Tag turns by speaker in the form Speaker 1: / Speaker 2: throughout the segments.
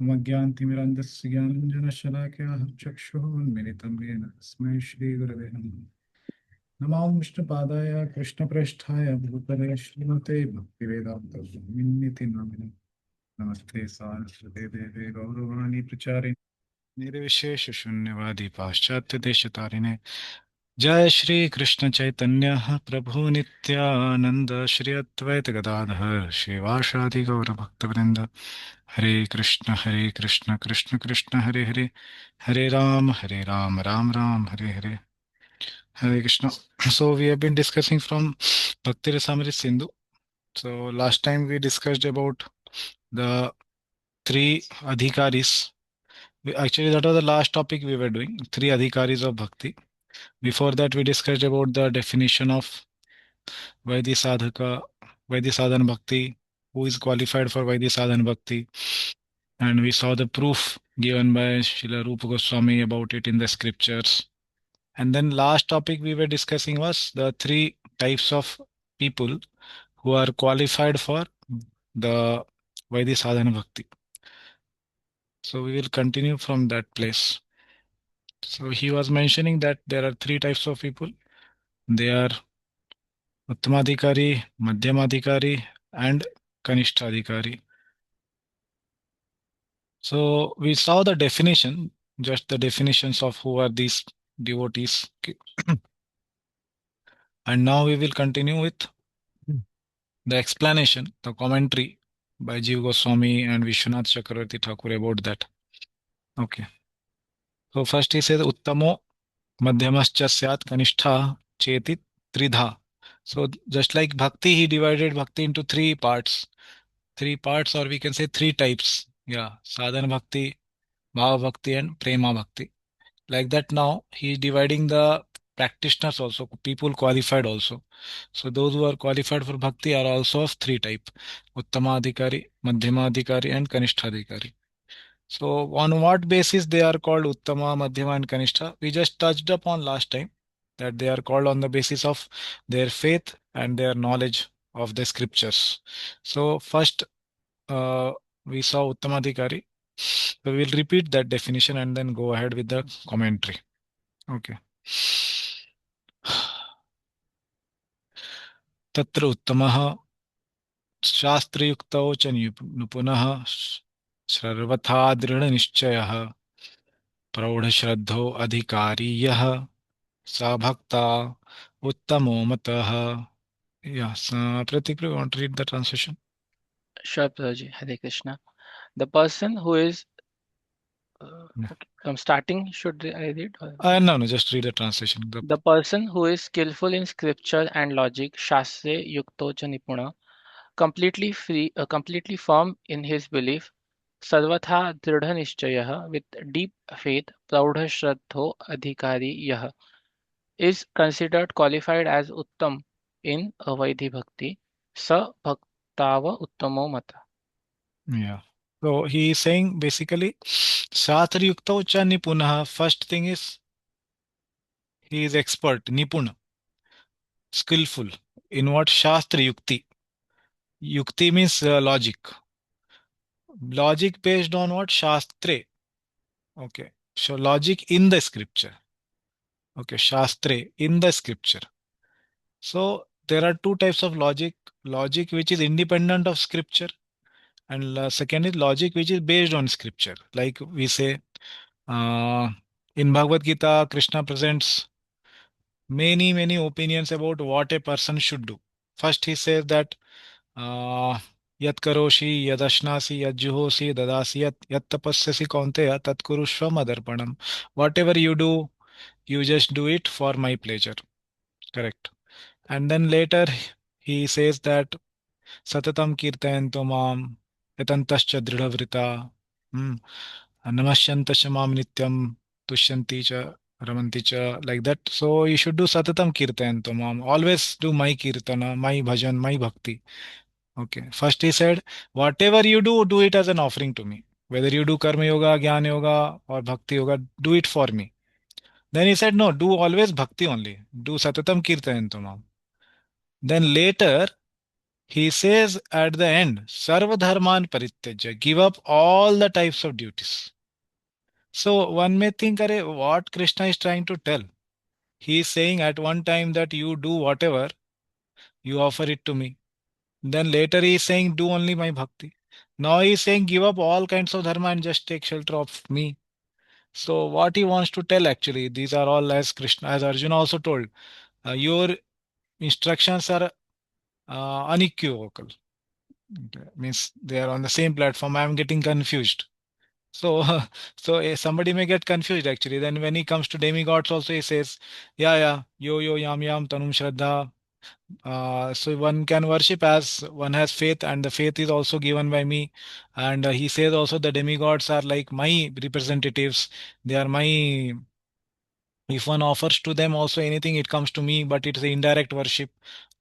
Speaker 1: मज्ञान्तिमिरन्दस्य ज्ञानञ्जनशलाकयाः चक्षुरुन्मिलितं येन तस्मै श्रीगुरवे नमः। नमो विष्णुपादाय कृष्णप्रेष्ठाय भूतले श्रीमते भक्तिवेदान्तस्वामिन्निति नामिने। नमस्ते सारस्वते देवे गौरवाणी प्रचारिणे निर्विशेष शून्यवादी पाश्चात्य देशतारिणे। जय श्री कृष्ण चैतन्य प्रभु नित्यानंद श्री अद्वैत गदाधर श्रीवासादि गौर भक्तवृंद। हरे कृष्ण कृष्ण कृष्ण हरे हरे, हरे Ram Ram Ram Hare Hare, Hare Krishna. So we have been discussing from Bhakti Rasamrita Sindhu. So last time we discussed about the three adhikaris. Actually, that was the last topic we were doing. Three adhikaris of bhakti. Before that, we discussed about the definition of Vaidhi Sadhaka, Vaidhi Sadhana Bhakti, who is qualified for Vaidhi Sadhana Bhakti. And we saw the proof given by Srila Rupa Goswami about it in the scriptures. And then last topic we were discussing was the three types of people who are qualified for the Vaidhi Sadhana Bhakti. So we will continue from that place. So he was mentioning that there are three types of people. They are Uttamadhikari, Madhyamadhikari, and Kanishtadhikari. So we saw the definition, just the definitions of who are these devotees. And now we will continue with the explanation, the commentary by Jiva Goswami and Vishwanath Chakravarti Thakur about that. Okay. So first he says Uttamo Madhyamascha Syat Kanishtha Cheti Tridha. So just like Bhakti, he divided Bhakti into three parts. Three parts, or we can say three types. Yeah. Sadhana Bhakti, Bhava Bhakti, and Prema Bhakti. Like that now he is dividing the practitioners also, people qualified also. So those who are qualified for bhakti are also of three type: Uttamadhikari, Madhyamadhikari, and Kanishtadhikari. So on what basis they are called Uttama, Madhyama, and Kanishta? We just touched upon last time that they are called on the basis of their faith and their knowledge of the scriptures. So first uh, we saw Uttamadhikari. So we'll repeat that definition and then go ahead with the commentary. Okay. तत्र उत्तमः शास्त्रयुक्तौ च निपुणः सर्वथा दृढनिश्चयः प्रौढश्रद्धो अधिकारी यः स भक्ता उत्तमो मतः. Yes, Pratik, you want to read the translation?
Speaker 2: Sure, Prabhuji. Hare Krishna. The person who is
Speaker 1: Yeah.
Speaker 2: okay, from starting, should I read?
Speaker 1: No, just read the translation.
Speaker 2: The person who is skillful in scripture and logic, shastre yukto cha nipuna, completely firm in his belief, sarvatha dridha nischayah, with deep faith, praudha shraddho adhikari yah, is considered qualified as uttam in Vaidhi Bhakti, sa bhaktava uttamo mata.
Speaker 1: Yeah. So he is saying basically, Shastra Yukta cha Nipunah. First thing is he is expert, Nipuna, skillful. In what? Shastra Yukti. Yukti means logic. Logic based on what? Shastre. Okay. So logic in the scripture. Okay. Shastre in the scripture. So there are two types of logic. Logic which is independent of scripture, and second is logic which is based on scripture. Like we say, uh, in Bhagavad Gita, Krishna presents many opinions about what a person should do. First, he says that yat karoshi, yad ashnasi, yad juhosi, dadasi, yat tapasyasi kaunteya, tat kurushva madarpanam. Whatever you do, you just do it for my pleasure. Correct. And then later he says that satatam kirtayanto mam yatantascha dridhavrita. Hmm. Namasyantasya mam nityam tushyanti cha ramanti cha, like that. So you should do satatam kirtayanto mam. Always do my kirtana, my bhajan, my bhakti. Okay. First he said, whatever you do it as an offering to me. Whether you do karma yoga, jnana yoga, or bhakti yoga, do it for me. Then he said, no, do always bhakti only. Do satatam kirtayanto mam. Then later He says at the end, Sarva Dharman Parityajya, give up all the types of duties. So one may think, Are, what Krishna is trying to tell? He is saying at one time that you do whatever, you offer it to me. Then later he is saying, do only my bhakti. Now he is saying, give up all kinds of dharma and just take shelter of me. So what he wants to tell actually, these are all as Krishna, as Arjuna also told, your instructions are unequivocal. Okay. Means they are on the same platform. I am getting confused. So, somebody may get confused actually. Then when he comes to demigods, also he says, "Yeah, yeah, yo yam yam tanum shraddha." So one can worship as one has faith, and the faith is also given by me. And he says also the demigods are like my representatives. They are my, if one offers to them also anything, it comes to me, but it's indirect worship,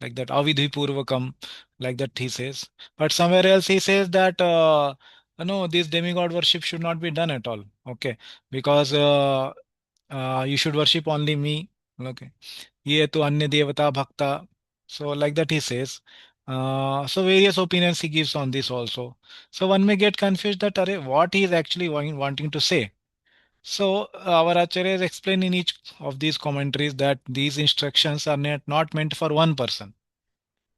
Speaker 1: like that avidhi purvakam, like that he says. But somewhere else he says that no, this demigod worship should not be done at all. Okay, because you should worship only me. Okay, ye to anya devata bhakta. So like that he says. So various opinions he gives on this also. So one may get confused that what he is actually wanting to say. So our acharyas explain in each of these commentaries that these instructions are not meant for one person.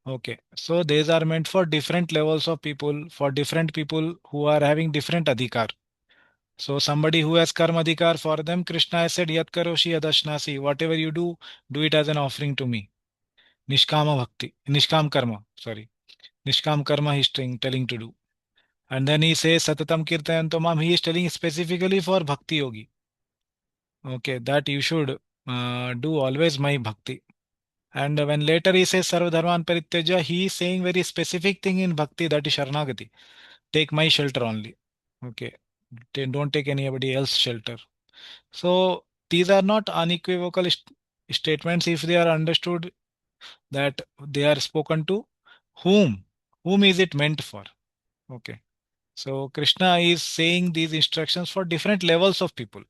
Speaker 1: Okay, so these are meant for different levels of people, for different people who are having different adhikar. So somebody who has karma adhikar, for them Krishna has said yat karoshi yadashnasi, whatever you do it as an offering to me. Nishkama bhakti, nishkam karma, sorry. Nishkam karma he's telling to do. And then he says satatam kirtayanto mam, he is telling specifically for bhakti yogi. Okay, that you should do always my bhakti. And when later he says Sarva Dharman Parityaja, he is saying very specific thing in bhakti, that is Sharanagati. Take my shelter only. Okay. Don't take anybody else shelter. So these are not unequivocal statements if they are understood that they are spoken to whom. Whom is it meant for? Okay. So Krishna is saying these instructions for different levels of people.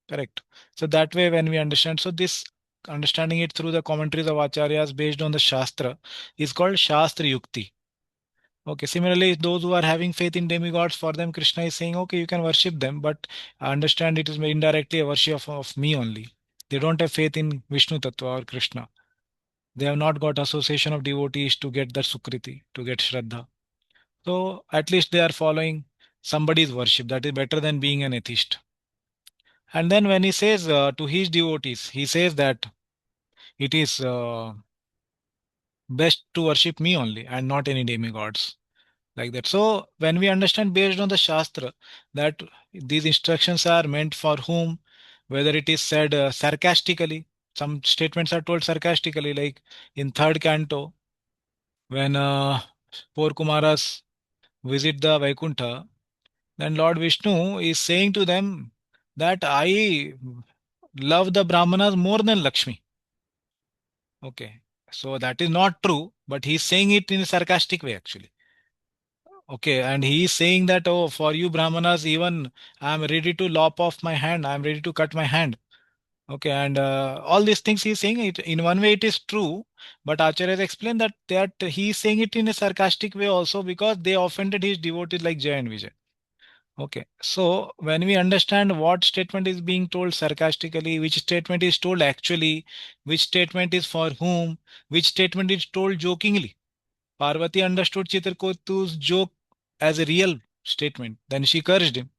Speaker 1: Correct. So that way, when we understand, so this understanding it through the commentaries of acharyas based on the Shastra is called Shastra Yukti. Okay. Similarly, those who are having faith in demigods, for them, Krishna is saying, okay, you can worship them, but understand it is indirectly a worship of me only. They don't have faith in Vishnu Tattva or Krishna. They have not got association of devotees to get that Sukriti, to get Shraddha. So at least they are following somebody's worship. That is better than being an atheist. And then when he says to his devotees, he says that it is best to worship me only and not any demigods, like that. So when we understand based on the Shastra that these instructions are meant for whom, whether it is said sarcastically, some statements are told sarcastically, like in third canto, when four Kumaras visit the Vaikuntha, then Lord Vishnu is saying to them that I love the Brahmanas more than Lakshmi. Okay. So that is not true, but he's saying it in a sarcastic way, actually. Okay. And he is saying that, oh, for you Brahmanas, even I'm ready to lop off my hand, I'm ready to cut my hand. Okay. And all these things he's saying it in one way, it is true, but Acharya has explained that he is saying it in a sarcastic way also because they offended his devotees like Jay and Vijay. Okay, so when we understand what statement is being told sarcastically, which statement is told actually, which statement is for whom, which statement is told jokingly. Parvati understood Chitraketu's joke as a real statement. Then she cursed him.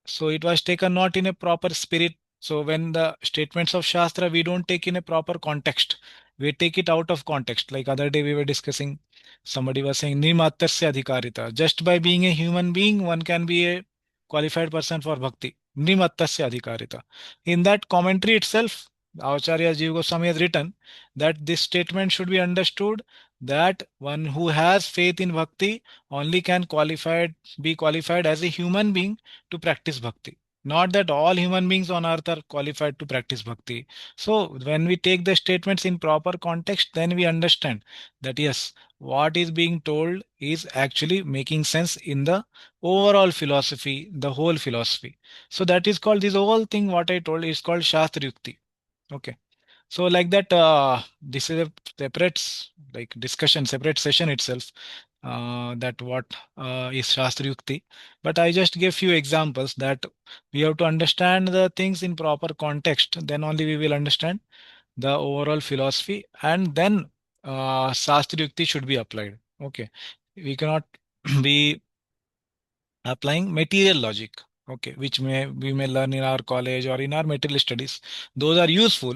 Speaker 1: So it was taken not in a proper spirit. So when the statements of Shastra, we don't take in a proper context. We take it out of context. Like other day we were discussing, somebody was saying Nimatasya Adhikarita. Just by being a human being, one can be a qualified person for bhakti. Nimattasya Adhikarita. In that commentary itself, Acharya Jiva Goswami has written that this statement should be understood that one who has faith in bhakti only can be qualified as a human being to practice bhakti. Not that all human beings on earth are qualified to practice bhakti. So, when we take the statements in proper context, then we understand that yes, what is being told is actually making sense in the overall philosophy, the whole philosophy. So, that is called this whole thing, what I told is called Shastra Yukti. Okay.
Speaker 3: So like that, this is a separate like discussion, separate session itself. That what is Shastra Yukti. But I just gave few examples that we have to understand the things in proper context. Then only we will understand the overall philosophy, and then Shastra Yukti should be applied. Okay, we cannot be applying material logic. Okay, which may we may learn in our college or in our material studies. Those are useful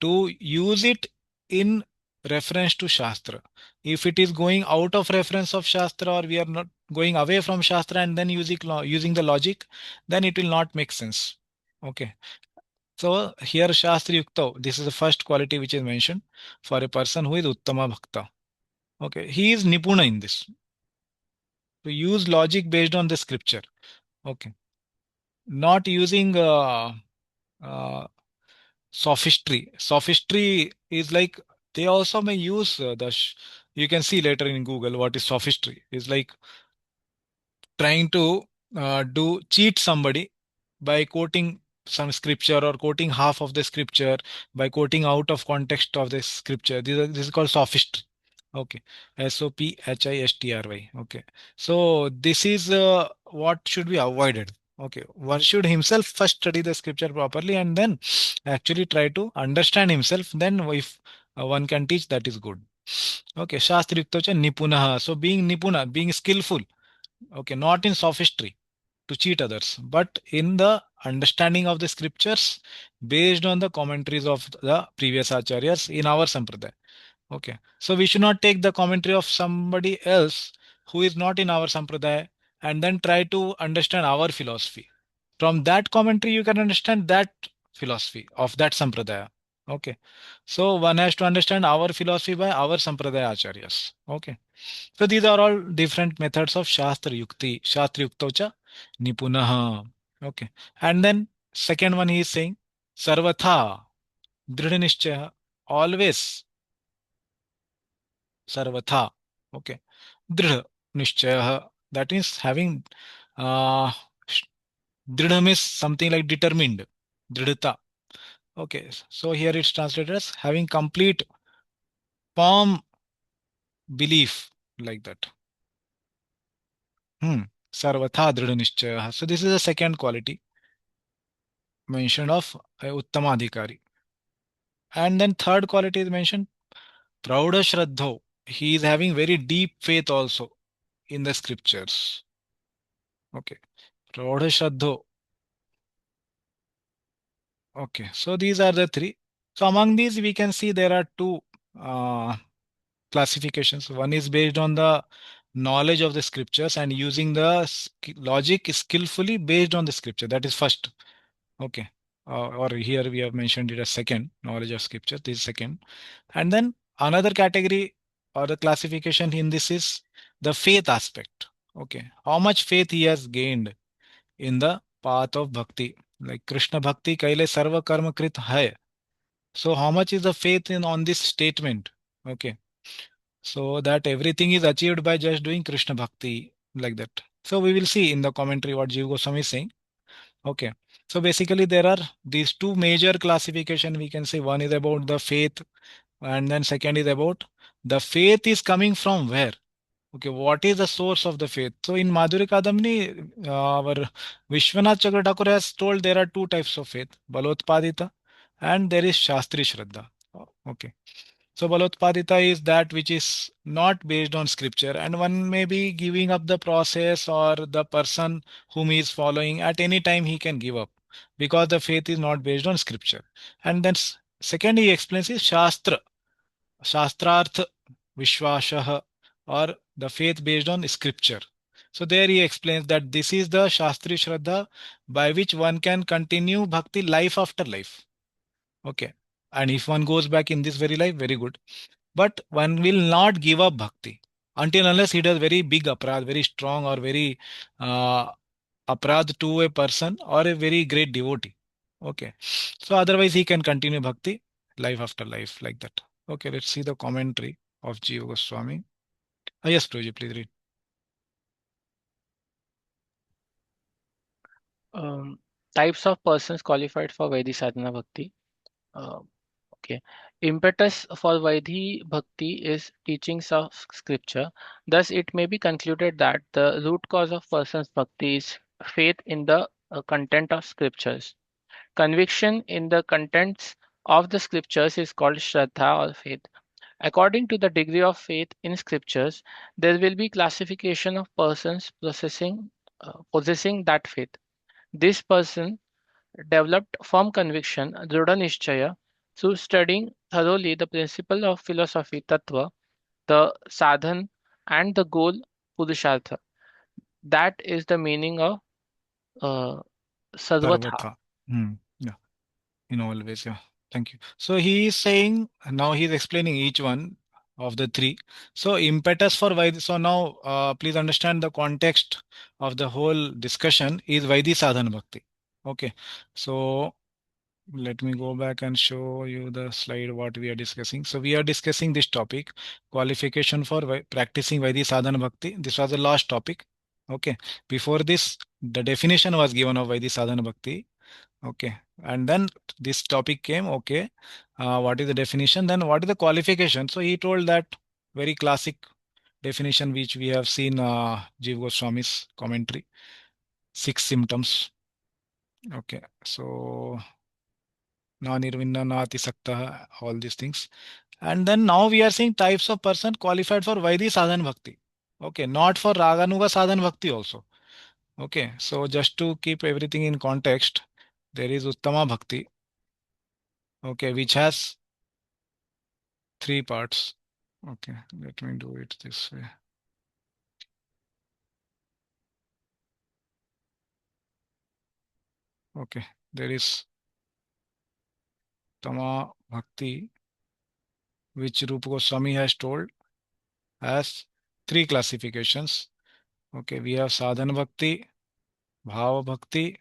Speaker 3: to use it in reference to Shastra. If it is going out of reference of Shastra, or we are not going away from Shastra and then using the logic, then it will not make sense. Okay. So here Shastra Yukta, this is the first quality which is mentioned for a person who is Uttama Bhakta. Okay. He is Nipuna in this. To use logic based on the scripture. Okay. Not using uh, sophistry. Sophistry is like they also may use you can see later in Google what is sophistry. Is like trying to do cheat somebody by quoting some scripture or quoting half of the scripture, by quoting out of context of the scripture. This is called sophistry. Okay, Sophistry. Okay, so this is what should be avoided. Okay, one should himself first study the scripture properly and then actually try to understand himself. Then if one can teach, that is good. Okay, Shastriktocha Nipunah. So being Nipuna, being skillful. Okay, not in sophistry to cheat others, but in the understanding of the scriptures based on the commentaries of the previous acharyas in our sampradaya. Okay, so we should not take the commentary of somebody else who is not in our sampradaya and then try to understand our philosophy. From that commentary, you can understand that philosophy of that sampradaya. Okay, so one has to understand our philosophy by our sampradaya acharyas. Okay, so these are all different methods of Shastra Yukti. Shastra Yuktocha Nipunaha. Okay. And then second one he is saying Sarvatha Dridha Nishchaya. Always Sarvatha. Okay. Dridha Nishchaya. That means having sh- Dridha means something like determined. Dridhata. Okay. So here it's translated as having complete firm belief like that. Sarvatha Dridha Nishchaya. So this is the second quality mentioned of Uttama Adhikari. And then third quality is mentioned Praudha Shraddho. He is having very deep faith also in the scriptures. Okay. Praudha Shraddho. Okay. So these are the three. So among these, we can see there are two uh, classifications. One is based on the knowledge of the scriptures and using the logic skillfully based on the scripture. That is first. Okay. Or here we have mentioned it as second, knowledge of scripture. This is second. And then another category or the classification in this is the faith aspect. Okay. How much faith he has gained in the path of bhakti. Like Krishna Bhakti Kaile Sarva Karma Krit Hai. So how much is the faith in on this statement? Okay. So that everything is achieved by just doing Krishna Bhakti like that. So we will see in the commentary what Jiva Goswami is saying. Okay. So basically there are these two major classification we can say. One is about the faith and then second is about the faith is coming from where. Okay, what is the source of the faith? So in Madhuri Kadamni, our Vishwanath Chakra Thakur has told there are two types of faith, Balotpadita and there is Shastri Shraddha. Okay. So Balotpadita is that which is not based on scripture, and one may be giving up the process or the person whom he is following at any time he can give up because the faith is not based on scripture. And then second he explains is Shastra, Shastrarth Vishwashah, or the faith based on scripture. So there he explains that this is the Shastri Shraddha by which one can continue bhakti life after life. Okay. And if one goes back in this very life, very good. But one will not give up bhakti until unless he does very big aparad, very strong or very uh, aparad to a person or a very great devotee. Okay. So otherwise he can continue bhakti life after life like that. Okay, let's see the commentary of Jiva Goswami. Yes, Prabhuji, please read.
Speaker 2: Um, Types of persons qualified for Vaidhi Sadhana Bhakti. Uh, Okay. Impetus for Vaidhi Bhakti is teachings of scripture. Thus, it may be concluded that the root cause of person's bhakti is faith in the content of scriptures. Conviction in the contents of the scriptures is called Shraddha or faith. According to the degree of faith in scriptures, there will be classification of persons possessing that faith. This person developed firm conviction, Dృఢ Nishchaya, through studying thoroughly the principle of philosophy, Tattva, the sadhan, and the goal, Purushartha. That is the meaning of uh, Sarvatha.
Speaker 3: Sarvatha. Yeah, in all ways. Yeah, thank you. So he is saying, now he's explaining each one of the three. So impetus for Vaidhi. So now please understand the context of the whole discussion is Vaidhi Sadhana Bhakti. Okay. So let me go back and show you the slide what we are discussing. So we are discussing this topic, qualification for practicing Vaidhi Sadhana Bhakti. This was the last topic. Okay. Before this, the definition was given of Vaidhi Sadhana Bhakti. Okay. And then this topic came. Okay. What is the definition? Then what is the qualification? So he told that very classic definition which we have seen Jiva Goswami's commentary. 6 symptoms. Okay. So na nirvinna, na atisakta, all these things. And then now we are seeing types of person qualified for Vaidhi Sadhan Bhakti. Okay, not for Raganuga Sadhan Bhakti also. Okay, so just to keep everything in context, there is Uttama Bhakti. Okay, which has 3 parts. Okay, let me do it this way. Okay, there is Uttama Bhakti, which Rupa Goswami has told as 3 classifications. Okay, we have Sadhana Bhakti, Bhava Bhakti,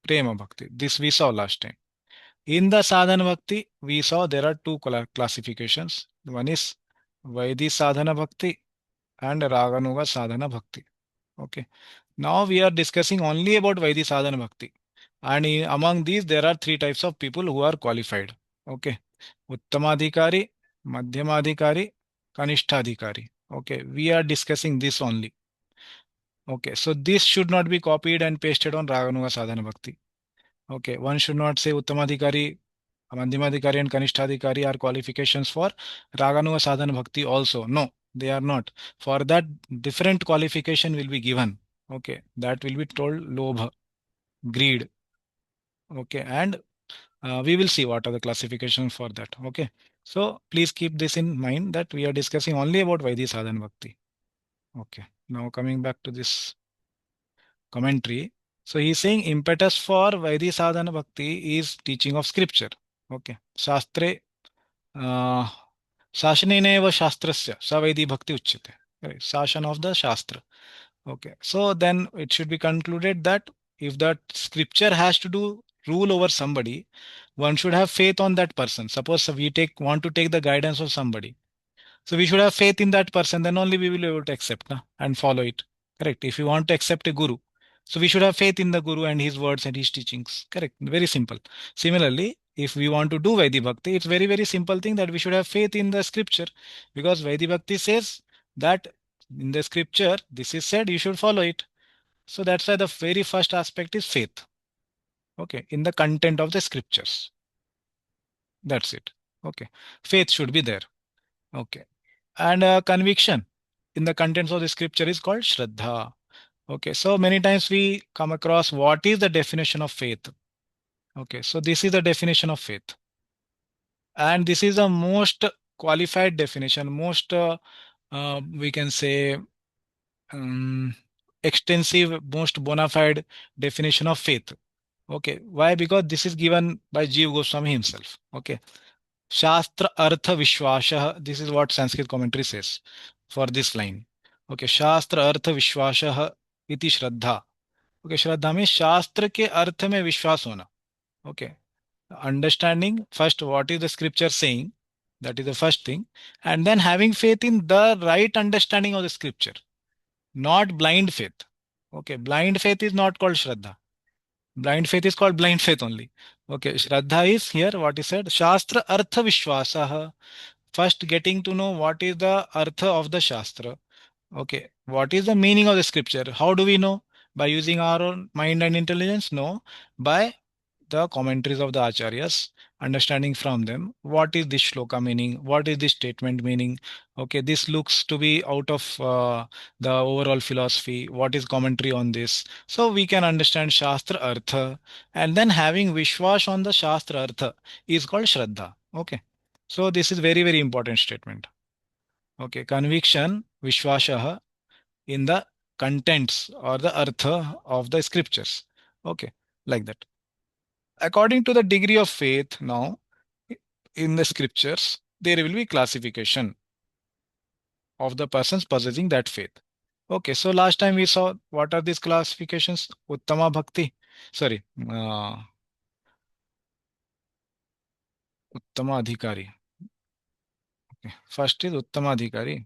Speaker 3: Prema Bhakti. This we saw last time. In the Sadhana Bhakti, we saw there are 2 classifications. One is Vaidhi Sadhana Bhakti and Raganuga Sadhana Bhakti. Okay. Now we are discussing only about Vaidhi Sadhana Bhakti. And among these, there are 3 types of people who are qualified. Okay. Uttamadhikari, Madhyamadhikari, Kanishtadhikari. Okay. We are discussing this only. Okay. So this should not be copied and pasted on Raganuga Sadhana Bhakti. Okay. One should not say Uttamadhikari, Madhyamadhikari and Kanishtadhikari are qualifications for Raganuga Sadhana Bhakti also. No, they are not. For that, different qualification will be given. Okay, that will be told Lobha, greed. Okay, and we will see what are the classifications for that. Okay, so please keep this in mind that we are discussing only about Vaidhi Sadhana Bhakti. Okay, now coming back to this commentary. So he's saying impetus for Vaidhi Sadhana Bhakti is teaching of scripture. Okay, Shastre Sashanenev Shastrasya Savaidhi Bhakti Uchyate. Right. Sashan of the Shastra. Okay. So then it should be concluded that if that scripture has to do rule over somebody, one should have faith on that person. Suppose we want to take the guidance of somebody. So we should have faith in that person, then only we will be able to accept and follow it. Correct. If you want to accept a guru, so we should have faith in the guru and his words and his teachings. Correct. Very simple. Similarly, if we want to do Vaidhi Bhakti, it's very, very simple thing that we should have faith in the scripture, because Vaidhi Bhakti says that in the scripture, this is said, you should follow it. So that's why the very first aspect is faith. Okay. In the content of the scriptures. That's it. Okay. Faith should be there. Okay. And conviction in the contents of the scripture is called Shraddha. Okay, so many times we come across what is the definition of faith. Okay, so this is the definition of faith. And this is the most qualified definition, most we can say extensive, most bona fide definition of faith. Okay, why? Because this is given by Jiva Goswami himself. Okay. Shastra Artha Vishwasha. This is what Sanskrit commentary says for this line. Okay, Shastra Artha Vishwasha iti Shraddha. Okay, Shraddha means Shastra के अर्थ में विश्वास होना. Okay, understanding first what is the scripture saying, that is the first thing, and then having faith in the right understanding of the scripture, not blind faith. Okay, blind faith is not called Shraddha. Blind faith is called blind faith only. Okay, Shraddha is here what is said. Shastra Artha Vishwasah. First, getting to know what is the Artha of the Shastra. Okay, what is the meaning of the scripture? How do we know? By using our own mind and intelligence? No, by the commentaries of the acharyas, understanding from them what is this shloka meaning, what is this statement meaning. Okay, this looks to be out of the overall philosophy. What is commentary on this? So we can understand Shastra Artha, and then having Vishwas on the Shastra Artha is called Shraddha. Okay, so this is very, very important statement. Okay, conviction, Vishwasha in the contents or the artha of the scriptures. Okay, like that. According to the degree of faith now in the scriptures, there will be classification of the persons possessing that faith. Okay, so last time we saw what are these classifications? Uttama Bhakti, sorry, Uttama Adhikari. Okay. First is Uttama Adhikari.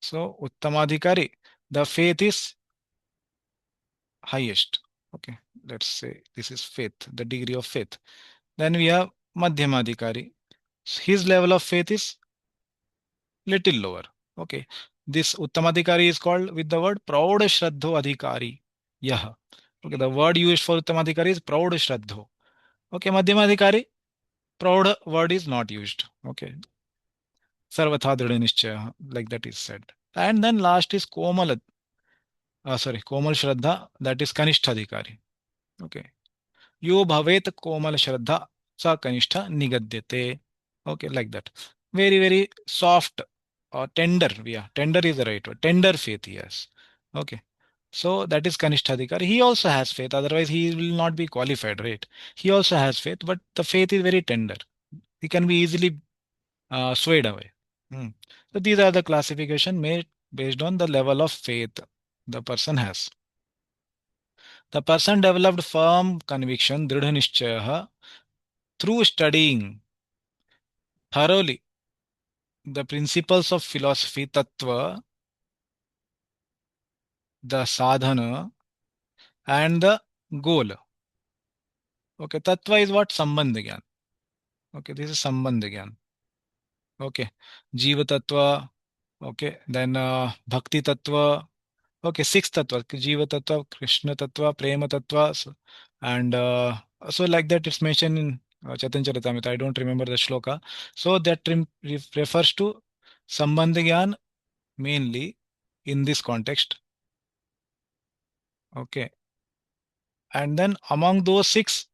Speaker 3: So Uttama Adhikari, the faith is highest. Okay, let's say this is faith, the degree of faith. Then we have Madhyamadhikari. His level of faith is little lower. Okay, this Uttamadhikari is called with the word Prauda Shraddho Adhikari. Yaha. Okay, the word used for Uttamadhikari is Prauda Shraddho. Okay, Madhyamadhikari, Prauda word is not used. Okay, Sarvatha Dridha Nischaya, like that is said. And then last is Komal Shraddha, that is Kanishtha Okay. Yo bhavet komal shraddha sa kanishta nigadyate. Okay, like that. Very, very soft or tender. Yeah, tender is the right word. Tender faith, yes. Okay. So that is Kanishtha. He also has faith, otherwise he will not be qualified, right? He also has faith, but the faith is very tender. He can be easily swayed away. Hmm. So these are the classification made based on the level of faith the person has. The person developed firm conviction, Dridha Nischaya, through studying thoroughly the principles of philosophy, tattva, the sadhana, and the goal. Okay, tattva is what? Sambandh gyan. Okay, this is Sambandh gyan. Okay, Jiva tattva. Okay, then Bhakti tattva. Okay, six tattva: Jiva tattva, Krishna tattva, Prema tattva, and so like that it's mentioned in Chaitanya Charitamrita. I don't remember the shloka. So that refers to Sambandh gyan mainly in this context. Okay, and then among those six,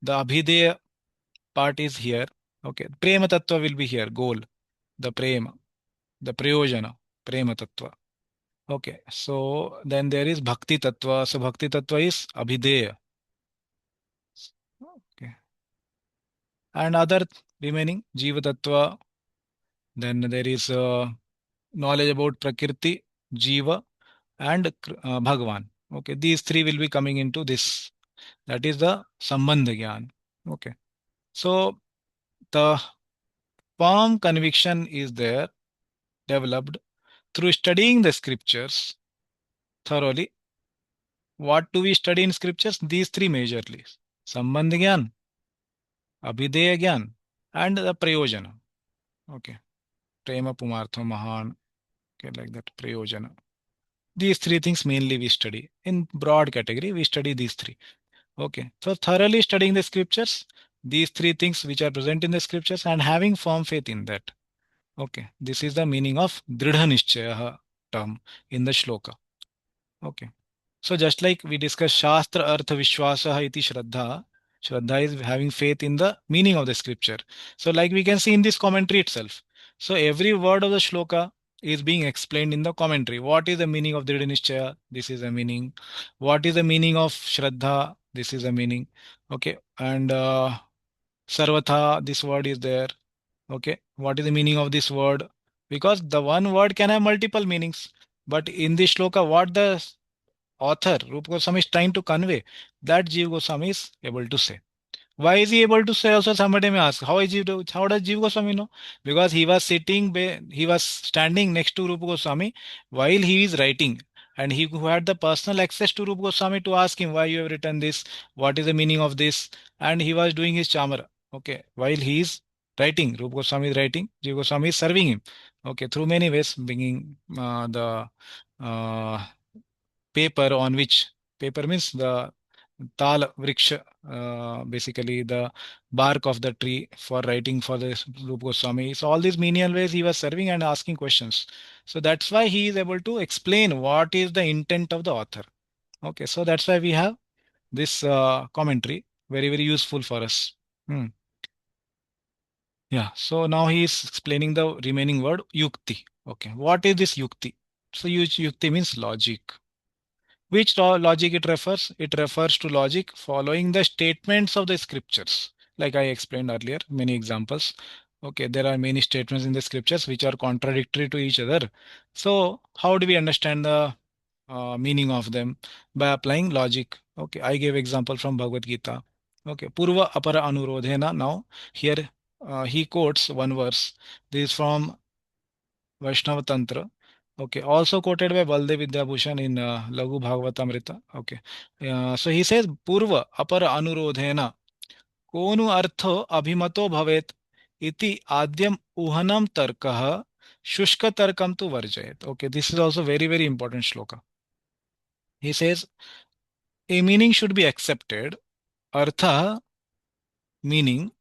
Speaker 3: the Abhideya part is here. Okay, Prema Tattva will be here, goal, the Prema, the Prayojana, Prema Tattva. Okay, so then there is Bhakti Tattva. So Bhakti Tattva is Abhideya. Okay, and other remaining Jiva Tattva. Then there is knowledge about Prakriti, Jiva, and Bhagavan. Okay, these three will be coming into this. That is the Sambandha Gyan. Okay, so the firm conviction is there, developed through studying the scriptures thoroughly. What do we study in scriptures? These three majorly: Sambandh Gyan, Abhideya Gyan, and the Prayojana. Okay, Prema Pumartha Mahan. Okay, like that, Prayojana. These three things mainly we study. In broad category, we study these three. Okay, so thoroughly studying the scriptures, these three things which are present in the scriptures, and having firm faith in that. Okay, this is the meaning of Dridha Nischaya term in the shloka. Okay, so just like we discussed Shastra Artha Vishwasa iti Shraddha, Shraddha is having faith in the meaning of the scripture. So like we can see in this commentary itself. So every word of the shloka is being explained in the commentary. What is the meaning of Dridha Nischaya? This is the meaning. What is the meaning of Shraddha? This is the meaning. Okay, and Sarvatha, this word is there. Okay, what is the meaning of this word? Because the one word can have multiple meanings. But in this shloka, what the author, Rupa Goswami, is trying to convey, that Jiva Goswami is able to say. Why is he able to say? Also, somebody may ask, how does Jiva Goswami know? Because he was standing next to Rupa Goswami while he is writing. and he who had the personal access to Rupa Goswami to ask him why you have written this, what is the meaning of this, and he was doing his chamara. Okay, while he is writing, Rupa Goswami is writing, Jiva Goswami is serving him. Okay, through many ways, bringing the paper on which, paper means the tal vriksha, basically the bark of the tree for writing for the Rupa Goswami. So all these menial ways he was serving and asking questions. So that's why he is able to explain what is the intent of the author. Okay, so that's why we have this commentary, very, very useful for us. Hmm. Yeah, so now he is explaining the remaining word yukti. Okay, what is this yukti? So yukti means logic. Which logic it refers? It refers to logic following the statements of the scriptures. Like I explained earlier, many examples. Okay, there are many statements in the scriptures which are contradictory to each other. So how do we understand the meaning of them? By applying logic. Okay, I gave example from Bhagavad Gita. Okay, Purva Apara Anurodhena. Now here he quotes one verse. This is from Vaishnava Tantra. Okay, also quoted by Baldev Vidyabhushan in Laghu Bhagavatamrita. Okay, so he says Purva Apara Anurodhena Konu Artho Abhimato Bhavet Iti Adyam Uhanam Tarkah Shushka Tarkam tu Varjayet. Okay, this is also very, very important shloka. He says a meaning should be accepted. Artha meaning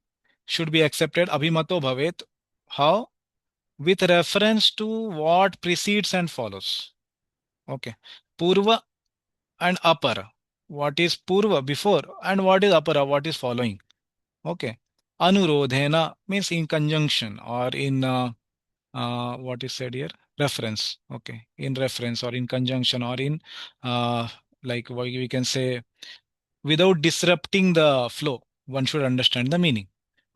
Speaker 3: should be accepted. Abhimato Bhavet. How? With reference to what precedes and follows. Okay. Purva and Apara. What is Purva before and what is Apara, what is following. Okay. Anurodhena means in conjunction or in what is said here? Reference. Okay. In reference or in conjunction or in like what we can say without disrupting the flow. One should understand the meaning.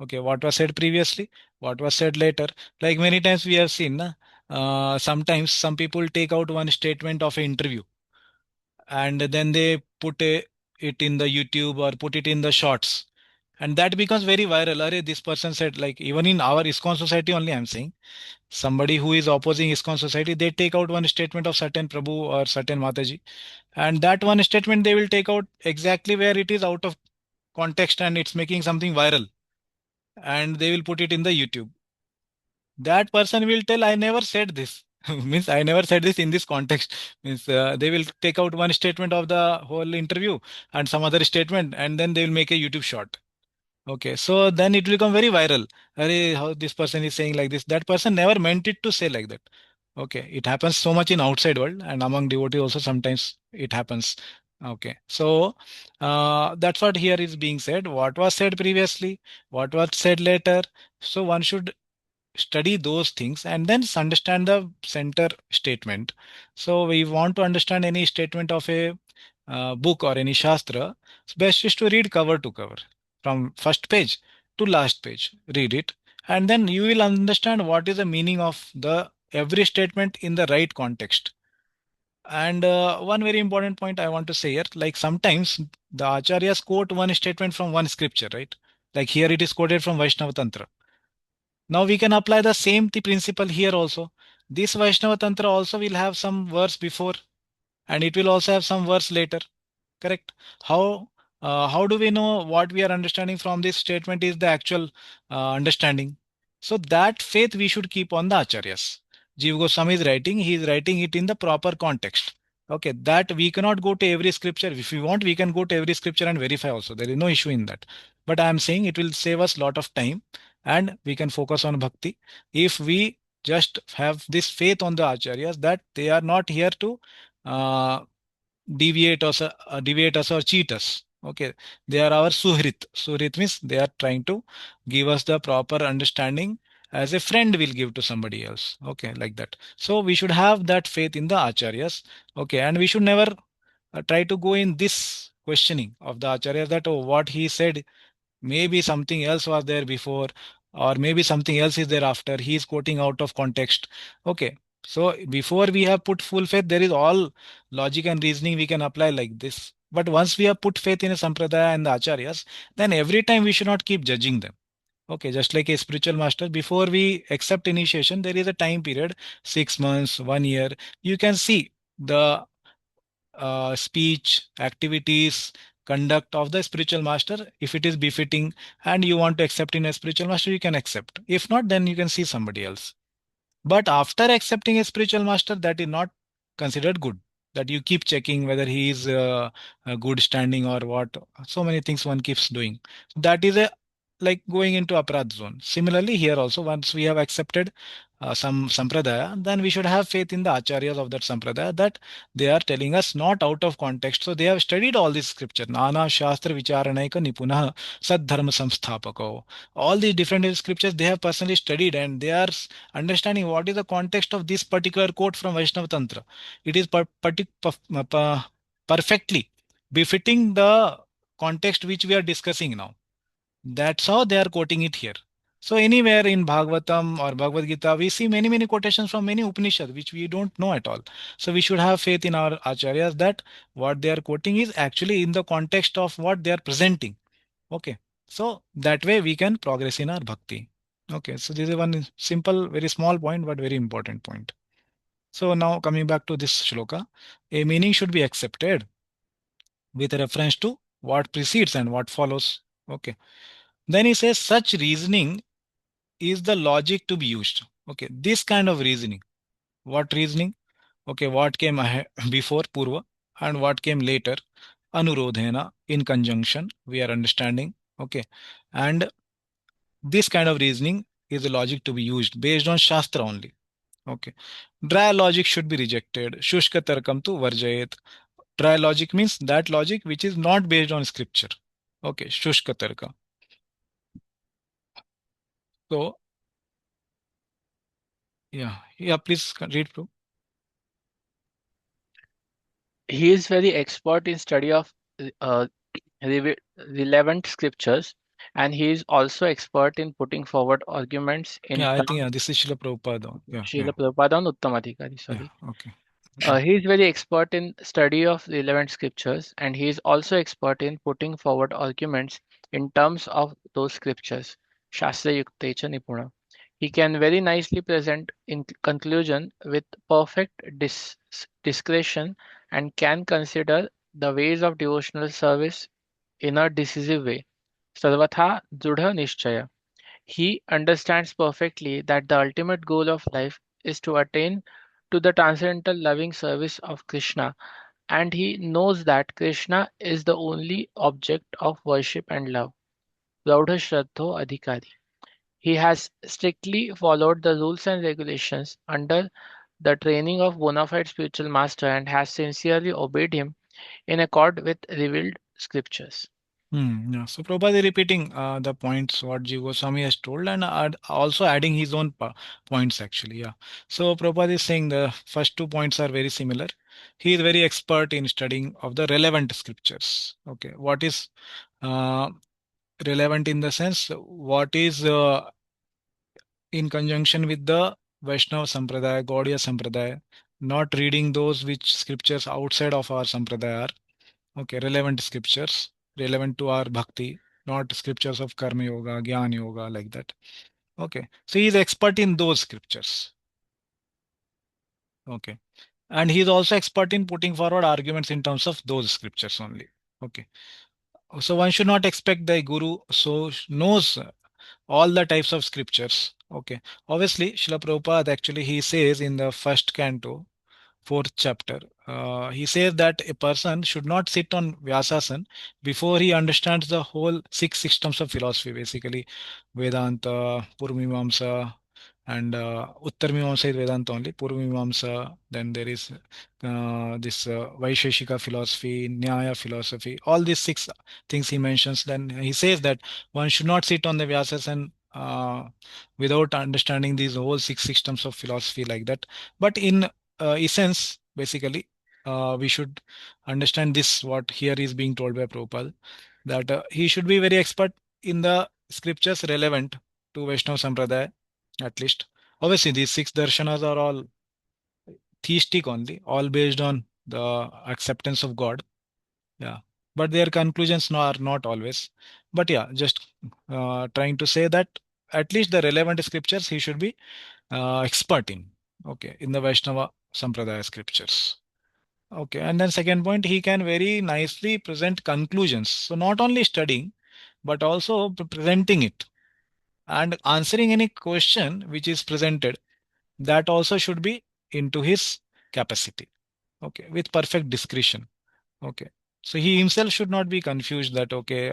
Speaker 3: Okay. What was said previously? What was said later? Like many times we have seen, sometimes some people take out one statement of an interview and then they put it in the YouTube or put it in the shorts. And that becomes very viral. Arey, this person said, like even in our ISKCON society only, I'm saying, somebody who is opposing ISKCON society, they take out one statement of certain Prabhu or certain Mataji. And that one statement they will take out exactly where it is out of context and it's making something viral. And they will put it in the YouTube. That person will tell, I never said this. Means I never said this in this context. Means they will take out one statement of the whole interview and some other statement, and then they will make a YouTube short. Okay, so then it will become very viral. Arey, how this person is saying like this. That person never meant it to say like that. Okay, it happens so much in outside world and among devotees also sometimes it happens. Okay, so that's what here is being said. What was said previously, what was said later. So one should study those things and then understand the center statement. So we want to understand any statement of a book or any shastra, it's best is to read cover to cover from first page to last page. Read it and then you will understand what is the meaning of the every statement in the right context. And one very important point I want to say here, like sometimes the acharyas quote one statement from one scripture, right? Like here it is quoted from Vaishnava Tantra. Now we can apply the same principle here also. This Vaishnava Tantra also will have some verse before and it will also have some verse later. Correct? How do we know what we are understanding from this statement is the actual understanding? So that faith we should keep on the acharyas. Jiva Goswami is writing, he is writing it in the proper context. Okay, that we cannot go to every scripture. If we want, we can go to every scripture and verify also. There is no issue in that. But I am saying it will save us lot of time and we can focus on bhakti if we just have this faith on the acharyas that they are not here to uh, deviate us or cheat us. Okay, they are our suhrit. Suhrit means they are trying to give us the proper understanding as a friend will give to somebody else. Okay, like that. So we should have that faith in the acharyas. Okay, and we should never try to go in this questioning of the acharyas that, oh, what he said, maybe something else was there before or maybe something else is there after. He is quoting out of context. Okay, so before we have put full faith, there is all logic and reasoning we can apply like this. But once we have put faith in a sampradaya and the acharyas, then every time we should not keep judging them. Okay, just like a spiritual master, before we accept initiation, there is a time period, 6 months, 1 year. You can see the speech, activities, conduct of the spiritual master. If it is befitting and you want to accept in a spiritual master, you can accept. If not, then you can see somebody else. But after accepting a spiritual master, that is not considered good. That you keep checking whether he is a good standing or what. So many things one keeps doing. That is a like going into aparadh zone. Similarly, here also, once we have accepted some sampradaya, then we should have faith in the acharyas of that sampradaya that they are telling us not out of context. So they have studied all these scripture. Nana Shastra Vicharanaika Nipunah Sad Dharma Samsthapako. All these different scriptures they have personally studied and they are understanding what is the context of this particular quote from Vaishnava Tantra. It is perfectly befitting the context which we are discussing now. That's how they are quoting it here. So anywhere in Bhagavatam or Bhagavad Gita, we see many quotations from many Upanishads which we don't know at all. So we should have faith in our acharyas that what they are quoting is actually in the context of what they are presenting. Okay. So that way we can progress in our bhakti. Okay. So this is one simple, very small point, but very important point. So now coming back to this shloka, a meaning should be accepted with reference to what precedes and what follows. Okay. Then he says such reasoning is the logic to be used. Okay. This kind of reasoning. What reasoning? Okay. What came ahead, before Purva and what came later? Anurodhena in conjunction. We are understanding. Okay. And this kind of reasoning is the logic to be used based on Shastra only. Okay. Dry logic should be rejected. Shushka tarkam tu varjayet. Dry logic means that logic which is not based on scripture. Okay. Shushka tarka. So, yeah, please read through.
Speaker 2: He is very expert in study of uh, relevant scriptures, and he is also expert in putting forward arguments in
Speaker 3: Yeah, I think
Speaker 2: terms.
Speaker 3: this is Srila Prabhupada. Yeah,
Speaker 2: Srila Prabhupada on Uttamadhikari,
Speaker 3: yeah.
Speaker 2: sorry.
Speaker 3: Okay.
Speaker 2: He is very expert in study of relevant scriptures, and he is also expert in putting forward arguments in terms of those scriptures. Shastra Yuktecha Nipuna. He can very nicely present in conclusion with perfect discretion and can consider the ways of devotional service in a decisive way. Sarvatha Drudha Nishchaya. He understands perfectly that the ultimate goal of life is to attain to the transcendental loving service of Krishna, and he knows that Krishna is the only object of worship and love. Raudha Shraddho Adhikari. He has strictly followed the rules and regulations under the training of bona fide spiritual master and has sincerely obeyed him in accord with revealed scriptures.
Speaker 3: Yeah. So Prabhupada is repeating the points what Jiva Goswami has told and also adding his own points actually. Yeah. So Prabhupada is saying the first 2 points are very similar. He is very expert in studying of the relevant scriptures. Okay. What is uh, relevant in the sense what is in conjunction with the Vaishnava Sampradaya, Gaudiya Sampradaya, not reading those which scriptures outside of our Sampradaya are okay, relevant scriptures, relevant to our bhakti, not scriptures of Karma Yoga, Jnana Yoga, like that. Okay, so he is expert in those scriptures. Okay, and he is also expert in putting forward arguments in terms of those scriptures only. Okay, so one should not expect the guru so knows all the types of scriptures. Okay, obviously, Srila Prabhupada actually he says in the first canto, fourth chapter, he says that a person should not sit on Vyasasan before he understands the whole 6 systems of philosophy, basically Vedanta, Purvamimamsa, and Uttarmimamsa is Vedanta only. Purvamimamsa, then there is this Vaisheshika philosophy, Nyaya philosophy, all these 6 things he mentions. Then he says that one should not sit on the Vyasasan without understanding these whole 6 systems of philosophy like that. But in essence, basically, we should understand this, what here is being told by Prabhupada, that he should be very expert in the scriptures relevant to Vaishnava Sampradaya, at least. Obviously, these 6 darshanas are all theistic only, all based on the acceptance of God. Yeah. But their conclusions are not always. But yeah, just trying to say that at least the relevant scriptures he should be expert in. Okay, in the Vaishnava Sampradaya scriptures. Okay, and then second point, he can very nicely present conclusions. So not only studying, but also presenting it and answering any question which is presented. That also should be into his capacity. Okay, with perfect discretion. Okay. So he himself should not be confused that, okay,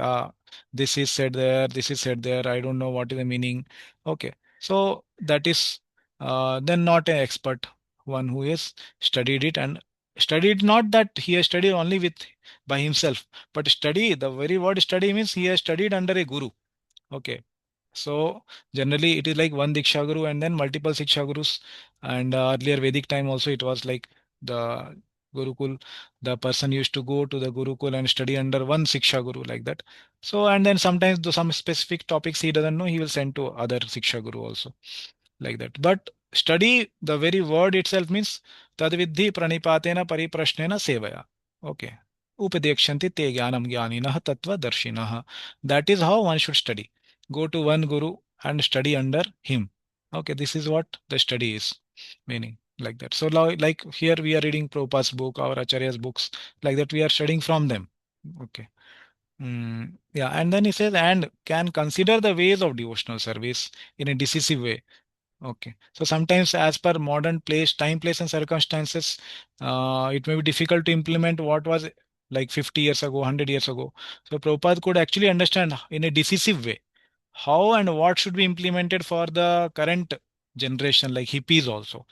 Speaker 3: this is said there, this is said there. I don't know what is the meaning. Okay. So that is then not an expert, one who has studied it and studied, not that he has studied only with by himself, but study, the very word study means he has studied under a guru. Okay. So generally it is like one Diksha Guru and then multiple Siksha Gurus. And earlier Vedic time also it was like the Gurukul, the person used to go to the Gurukul and study under one Siksha Guru like that. So and then sometimes some specific topics he doesn't know, he will send to other Siksha Guru also like that. But study, the very word itself means tadvidhi pranipatena pariprashnena sevaya. Okay. Upadekshanti te jnanam jnaninah tattva darshinah. That is how one should study. Go to one guru and study under him. Okay, this is what the study is meaning like that. So now, like here we are reading Prabhupada's book, our Acharya's books, like that we are studying from them. Okay. Yeah, and then he says, and can consider the ways of devotional service in a decisive way. Okay. So sometimes, as per modern place, time, place, and circumstances, it may be difficult to implement what was like 50 years ago, 100 years ago. So Prabhupada could actually understand in a decisive way how and what should be implemented for the current generation, like hippies also.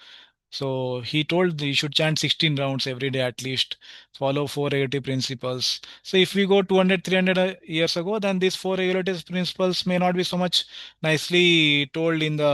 Speaker 3: So he told you should chant 16 rounds every day at least, follow four regulative principles. So if we go 200, 300 years ago, then these four regulative principles may not be so much nicely told in the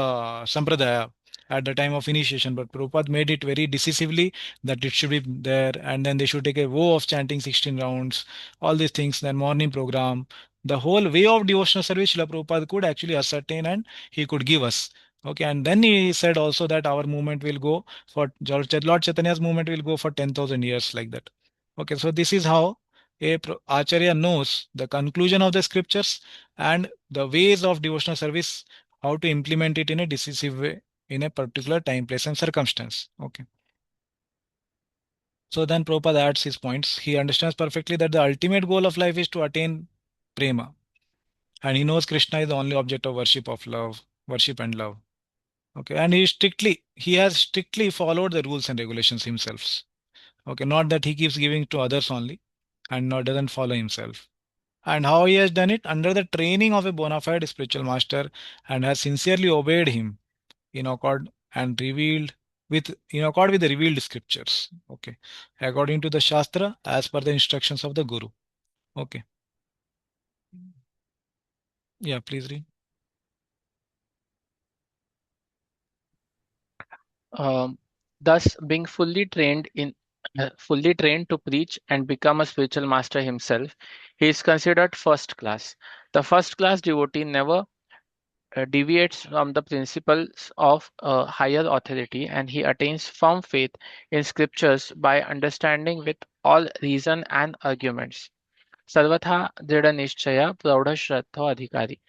Speaker 3: Sampradaya at the time of initiation. But Prabhupada made it very decisively that it should be there. And then they should take a vow of chanting 16 rounds, all these things, then morning program. The whole way of devotional service, Srila Prabhupada could actually ascertain and he could give us. Okay, and then he said also that our movement will go for Lord Chaitanya's movement will go for 10,000 years like that. Okay, so this is how a Acharya knows the conclusion of the scriptures and the ways of devotional service, how to implement it in a decisive way in a particular time, place, and circumstance. Okay. So then Prabhupada adds his points. He understands perfectly that the ultimate goal of life is to attain prema. And he knows Krishna is the only object of worship and love. Okay, and he has strictly followed the rules and regulations himself. Okay, not that he keeps giving to others only and not doesn't follow himself. And how he has done it under the training of a bona fide spiritual master and has sincerely obeyed him in accord and revealed in accord with the revealed scriptures. Okay, according to the Shastra as per the instructions of the Guru. Okay. Yeah, please read.
Speaker 2: Um, Thus, being fully trained to preach and become a spiritual master himself, he is considered first class. The first class devotee never deviates from the principles of higher authority, and he attains firm faith in scriptures by understanding with all reason and arguments. Sarvatha Dridha Nishchaya Praudha Shraddha Adhikari.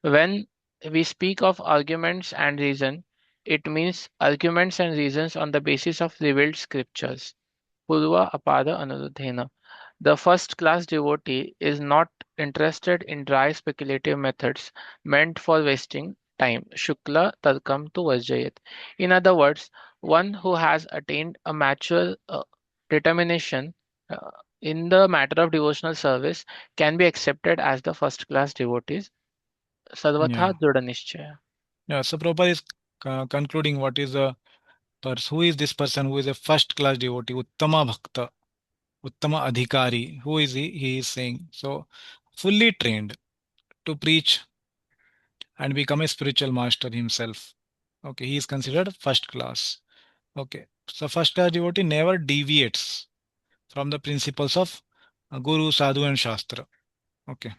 Speaker 2: When we speak of arguments and reason, it means arguments and reasons on the basis of revealed scriptures. Purva Apada Anuruddhena. The first class devotee is not interested in dry speculative methods meant for wasting time. Shukla Tarkam tu Varjayat. In other words, one who has attained a mature determination uh, in the matter of devotional service can be accepted as the first class devotees.
Speaker 3: Yeah.
Speaker 2: Sarvatha Dృఢ Nishchaya.
Speaker 3: Yeah. So Prabhupada is concluding what is the who is this person who is a first class devotee, Uttama Bhakta, Uttama Adhikari. Who is he? He is saying so fully trained to preach and become a spiritual master himself. Okay, he is considered first class. Okay, so first class devotee never deviates from the principles of Guru, Sadhu, and Shastra. Okay,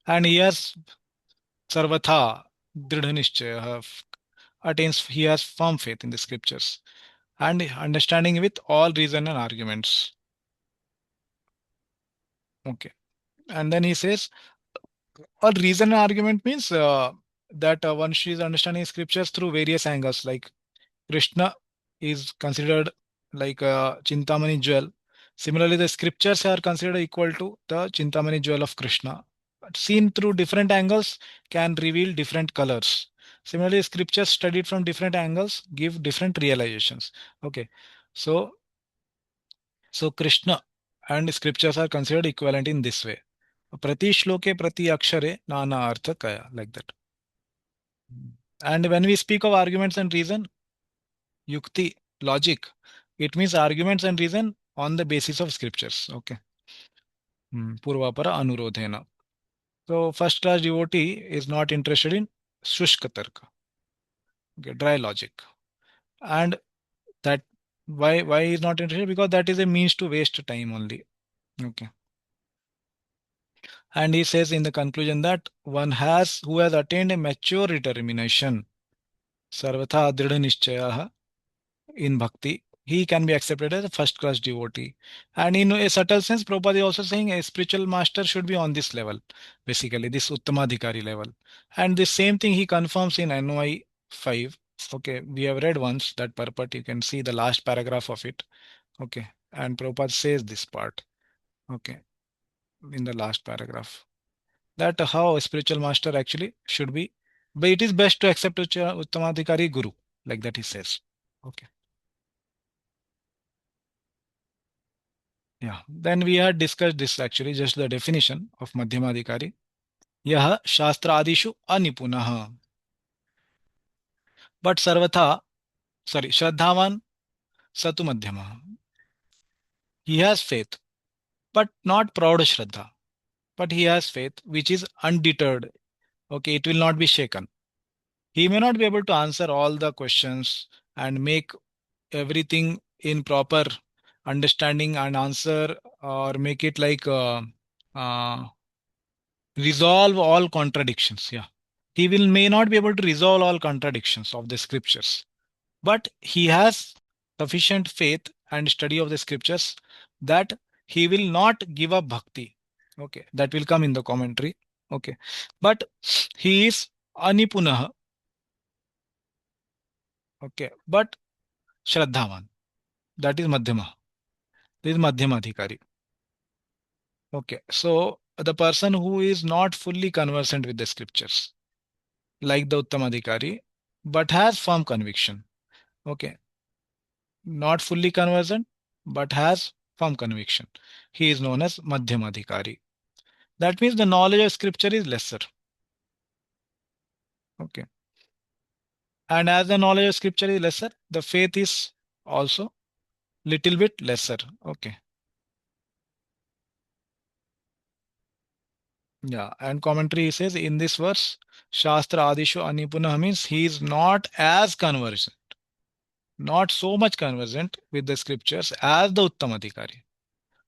Speaker 3: and he has sarvatha dridha nischaya, he has firm faith in the scriptures and understanding with all reason and arguments. Okay, and then he says all reason and argument means that one is understanding scriptures through various angles, like Krishna is considered like Chintamani jewel. Similarly, the scriptures are considered equal to the Chintamani jewel of Krishna. Seen through different angles can reveal different colors. Similarly, scriptures studied from different angles give different realizations. Okay, so Krishna and scriptures are considered equivalent in this way. Prati shloke prati akshare nana artha kaya, like that. And when we speak of arguments and reason, yukti, logic, it means arguments and reason on the basis of scriptures. Okay. Purvapara anurodhena. So first class devotee is not interested in shushka tarka, okay, dry logic. And that why is not interested? Because that is a means to waste time only. Okay. And he says in the conclusion that one has who has attained a mature determination, sarvatha dridha nishchayaha, in bhakti, he can be accepted as a first class devotee. And in a subtle sense, Prabhupada is also saying a spiritual master should be on this level, basically, this Uttamadhikari level. And the same thing he confirms in NY 5. Okay, we have read once that purport. You can see the last paragraph of it. Okay, and Prabhupada says this part. Okay, in the last paragraph, that how a spiritual master actually should be. But it is best to accept Uttamadhikari Guru, like that he says. Okay. Yeah, then we had discussed this actually, just the definition of Madhyamadhikari. Yah Shastra-adishu anipunah. But Sarvatha, sorry, Shraddhavan Satu Madhyama. He has faith, but not proud Shraddha. But he has faith which is undeterred. Okay, it will not be shaken. He may not be able to answer all the questions and make everything in proper understanding and answer, or make it like uh, resolve all contradictions. Yeah, he will may not be able to resolve all contradictions of the scriptures, but he has sufficient faith and study of the scriptures that he will not give up bhakti. Okay, that will come in the commentary. Okay, but he is anipunah. Okay, but shraddhavan, that is madhyama. This is madhyamadhikari. Okay, so the person who is not fully conversant with the scriptures, like the Uttamadhikari, but has firm conviction. Okay, not fully conversant, but has firm conviction. He is known as Madhyamadhikari. That means the knowledge of scripture is lesser. Okay, and as the knowledge of scripture is lesser, the faith is also little bit lesser. Okay. Yeah, and commentary says in this verse, Shastra Adishu Anipunah means he is not as conversant, not so much conversant with the scriptures as the Uttamadhikari.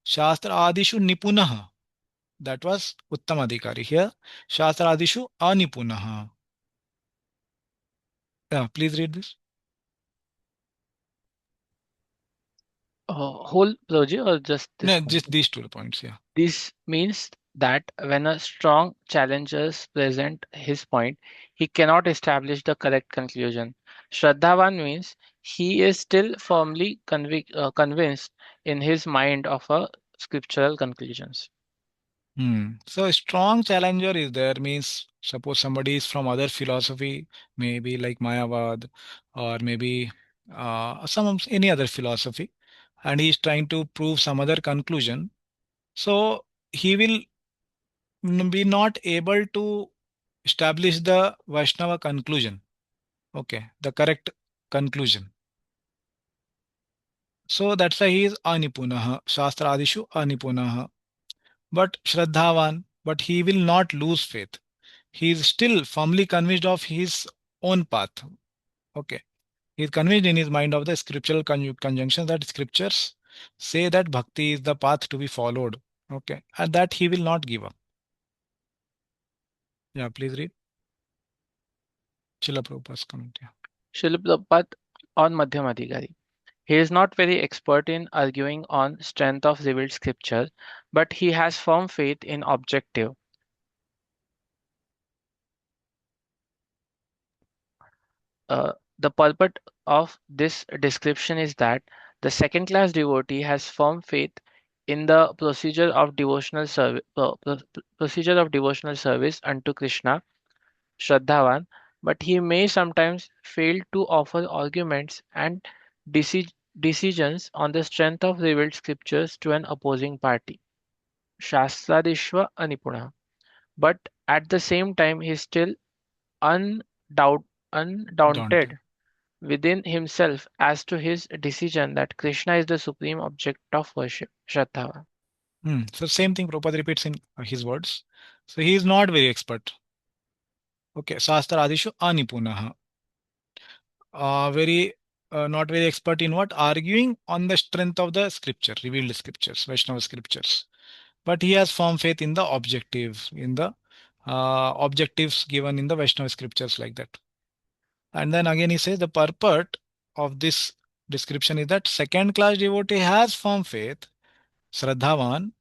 Speaker 3: Shastra Adishu Nipunah, that was Uttamadhikari. Here, Shastra Adishu Anipunah. Yeah, please read this.
Speaker 2: Whole project or just this
Speaker 3: No,
Speaker 2: point?
Speaker 3: just these 2 points. Yeah.
Speaker 2: This means that when a strong challenger presents his point, he cannot establish the correct conclusion. Shraddhavan means he is still firmly convinced in his mind of a scriptural conclusions.
Speaker 3: So a strong challenger is there means suppose somebody is from other philosophy, maybe like Mayavad, or maybe some any other philosophy, and he is trying to prove some other conclusion. So he will be not able to establish the Vaishnava conclusion. Okay, the correct conclusion. So that's why he is anipunah, Shastra Adishu anipunah. But Shraddhavan, but he will not lose faith. He is still firmly convinced of his own path. Okay. He is convinced in his mind of the scriptural conjunction that scriptures say that bhakti is the path to be followed. Okay. And that he will not give up. Yeah, please read. Srila Prabhupada's comment. Yeah.
Speaker 2: Srila Prabhupada on Madhyamadhikari. He is not very expert in arguing on strength of revealed scripture, but he has firm faith in objective. The purport of this description is that The second class devotee has firm faith in the procedure of devotional service unto Krishna, Shraddhavan, but he may sometimes fail to offer arguments and decisions on the strength of revealed scriptures to an opposing party. Shastradishva Anipuna. But at the same time, he is still undoubt,
Speaker 3: Daunted.
Speaker 2: undaunted within himself as to his decision that Krishna is the supreme object of worship. Shraddha.
Speaker 3: So same thing Prabhupada repeats in his words. So he is not very expert. Okay, Shastradishu anipunaha. Very not very expert in what? Arguing on the strength of the scripture, revealed scriptures, Vaishnava scriptures. But he has firm faith in the objectives, in the objectives given in the Vaishnava scriptures like that. And then again he says the purport of this description is that second class devotee has firm faith, Shraddhavan,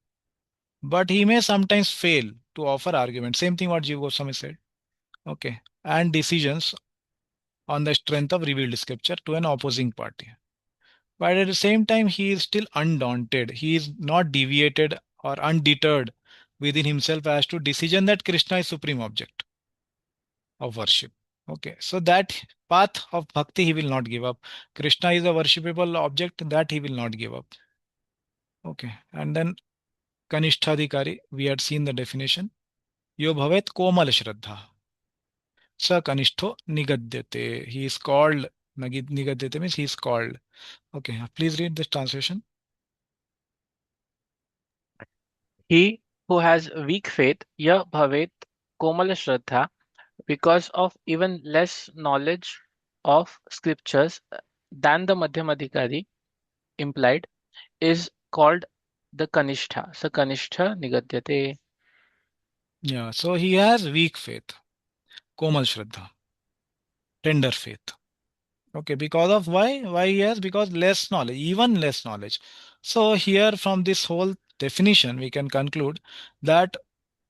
Speaker 3: but he may sometimes fail to offer argument. Same thing what Jiva Goswami said. Okay. And decisions on the strength of revealed scripture to an opposing party. But at the same time, he is still undaunted. He is not deviated or undeterred within himself as to decision that Krishna is supreme object of worship. Okay, so that path of bhakti he will not give up. Krishna is a worshipable object that he will not give up. Okay, and then Kanishtadhikari, we had seen the definition. Yo bhavet komal shraddha. Sa kanishto nigadyate. He is called, nigadyate means he is called. Okay, please read this translation.
Speaker 2: He who has weak faith, ya bhavet komala shraddha, because of even less knowledge of scriptures than the Madhyamadhikari implied, is called the Kanishtha. So Kanishtha Nigadyate.
Speaker 3: Yeah, so he has weak faith, komal shraddha, tender faith. Okay, because of why? Why he has? Because less knowledge, even less knowledge. So here from this whole definition, we can conclude that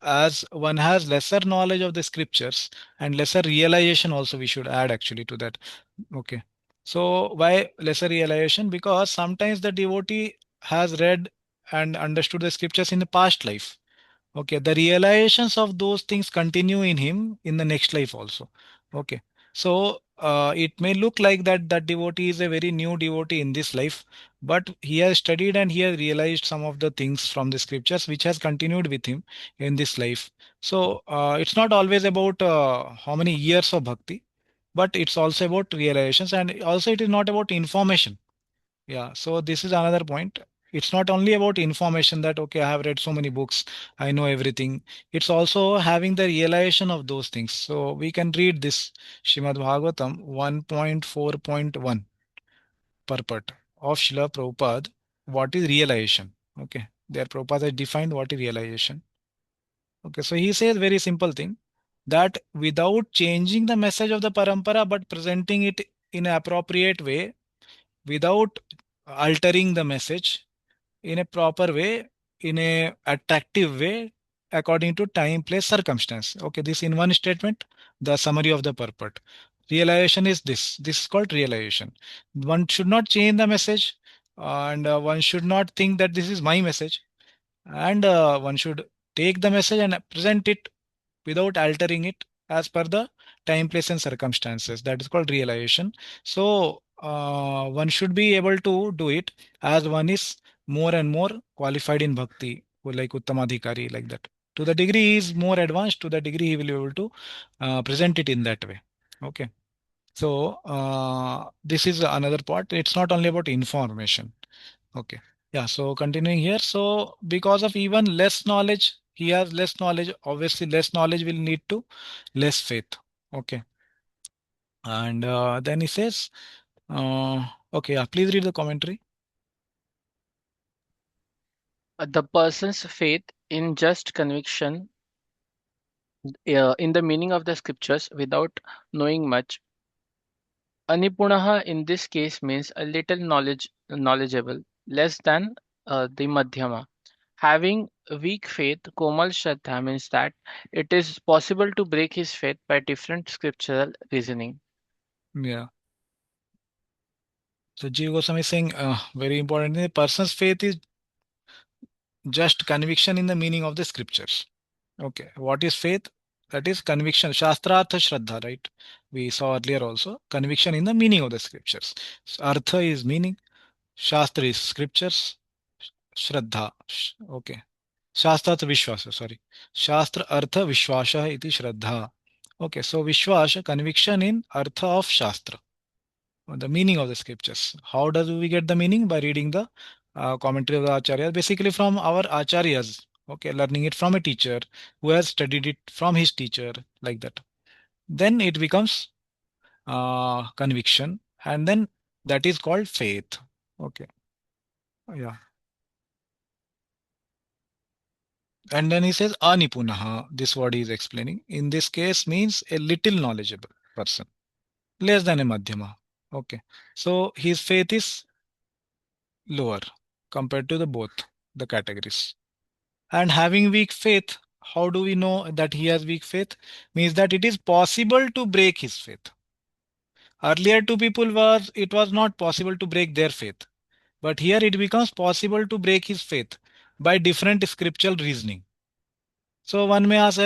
Speaker 3: as one has lesser knowledge of the scriptures and lesser realization also we should add actually to that. Okay. So why lesser realization? Because sometimes the devotee has read and understood the scriptures in the past life. Okay, the realizations of those things continue in him in the next life also. Okay, so it may look like that devotee is a very new devotee in this life, but he has studied and he has realized some of the things from the scriptures which has continued with him in this life. So it's not always about how many years of bhakti, but it's also about realizations, and also it is not about information. Yeah, so this is another point. It's not only about information that, okay, I have read so many books, I know everything. It's also having the realization of those things. So we can read this Shrimad Bhagavatam 1.4.1 purport of Srila Prabhupada. What is realization? Okay, there Prabhupada has defined what is realization. Okay, so he says very simple thing that without changing the message of the parampara but presenting it in an appropriate way, without altering the message in a proper way, in a attractive way, according to time, place, circumstance. Okay, this in one statement, the summary of the purport. Realization is this. This is called realization. One should not change the message, and one should not think that this is my message, and one should take the message and present it without altering it as per the time, place, and circumstances. That is called realization. So one should be able to do it as one is more and more qualified in bhakti, like Uttamadhikari, like that. To the degree he is more advanced, to the degree he will be able to present it in that way. Okay. So this is another part. It's not only about information. Okay. Yeah. So continuing here. So because of even less knowledge, he has less knowledge. Obviously, less knowledge will lead to less faith. Okay. And then he says, okay, yeah, please read the commentary.
Speaker 2: The person's faith in just conviction in the meaning of the scriptures without knowing much. Anipunaha in this case means a little knowledgeable, less than the Madhyama. Having weak faith, Komal Shraddha means that it is possible to break his faith by different scriptural reasoning.
Speaker 3: Yeah. So Jiva Goswami is saying very important. A person's faith is just conviction in the meaning of the scriptures. Okay, what is faith? That is conviction. Shastrartha Shraddha, right? We saw earlier also conviction in the meaning of the scriptures. So, Artha is meaning, Shastra is scriptures, Shraddha. Okay. Shastrat Vishwasa, sorry. Shastra Artha Vishwasa iti Shraddha. Okay, so Vishwasa, conviction in Artha of Shastra, the meaning of the scriptures. How does we get the meaning? By reading the commentary of the Acharya, basically from our Acharyas. Okay, learning it from a teacher who has studied it from his teacher, like that. Then it becomes conviction, and then that is called faith. Okay, yeah. And then he says anipunaha. This word he is explaining. In this case means a little knowledgeable person, less than a madhyama. Okay, so his faith is lower compared to the both the categories. And having weak faith, how do we know that he has weak faith? Means that it is possible to break his faith. Earlier two people was it was not possible to break their faith. But here it becomes possible to break his faith by different scriptural reasoning. So one may ask,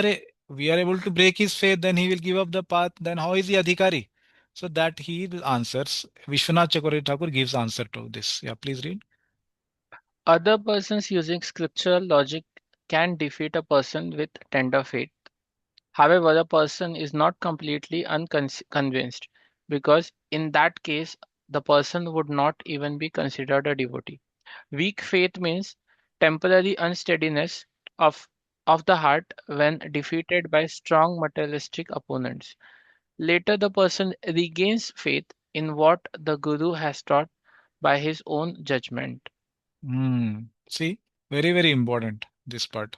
Speaker 3: we are able to break his faith, then he will give up the path. Then how is he adhikari? So that he answers. Vishwanath Chakravarti Thakur gives answer to this. Yeah, please read.
Speaker 2: Other persons using scriptural logic can defeat a person with tender faith. However, the person is not completely unconvinced because in that case, the person would not even be considered a devotee. Weak faith means temporary unsteadiness of, of the heart when defeated by strong materialistic opponents. Later, the person regains faith in what the Guru has taught by his own judgment.
Speaker 3: See, very, very important this part.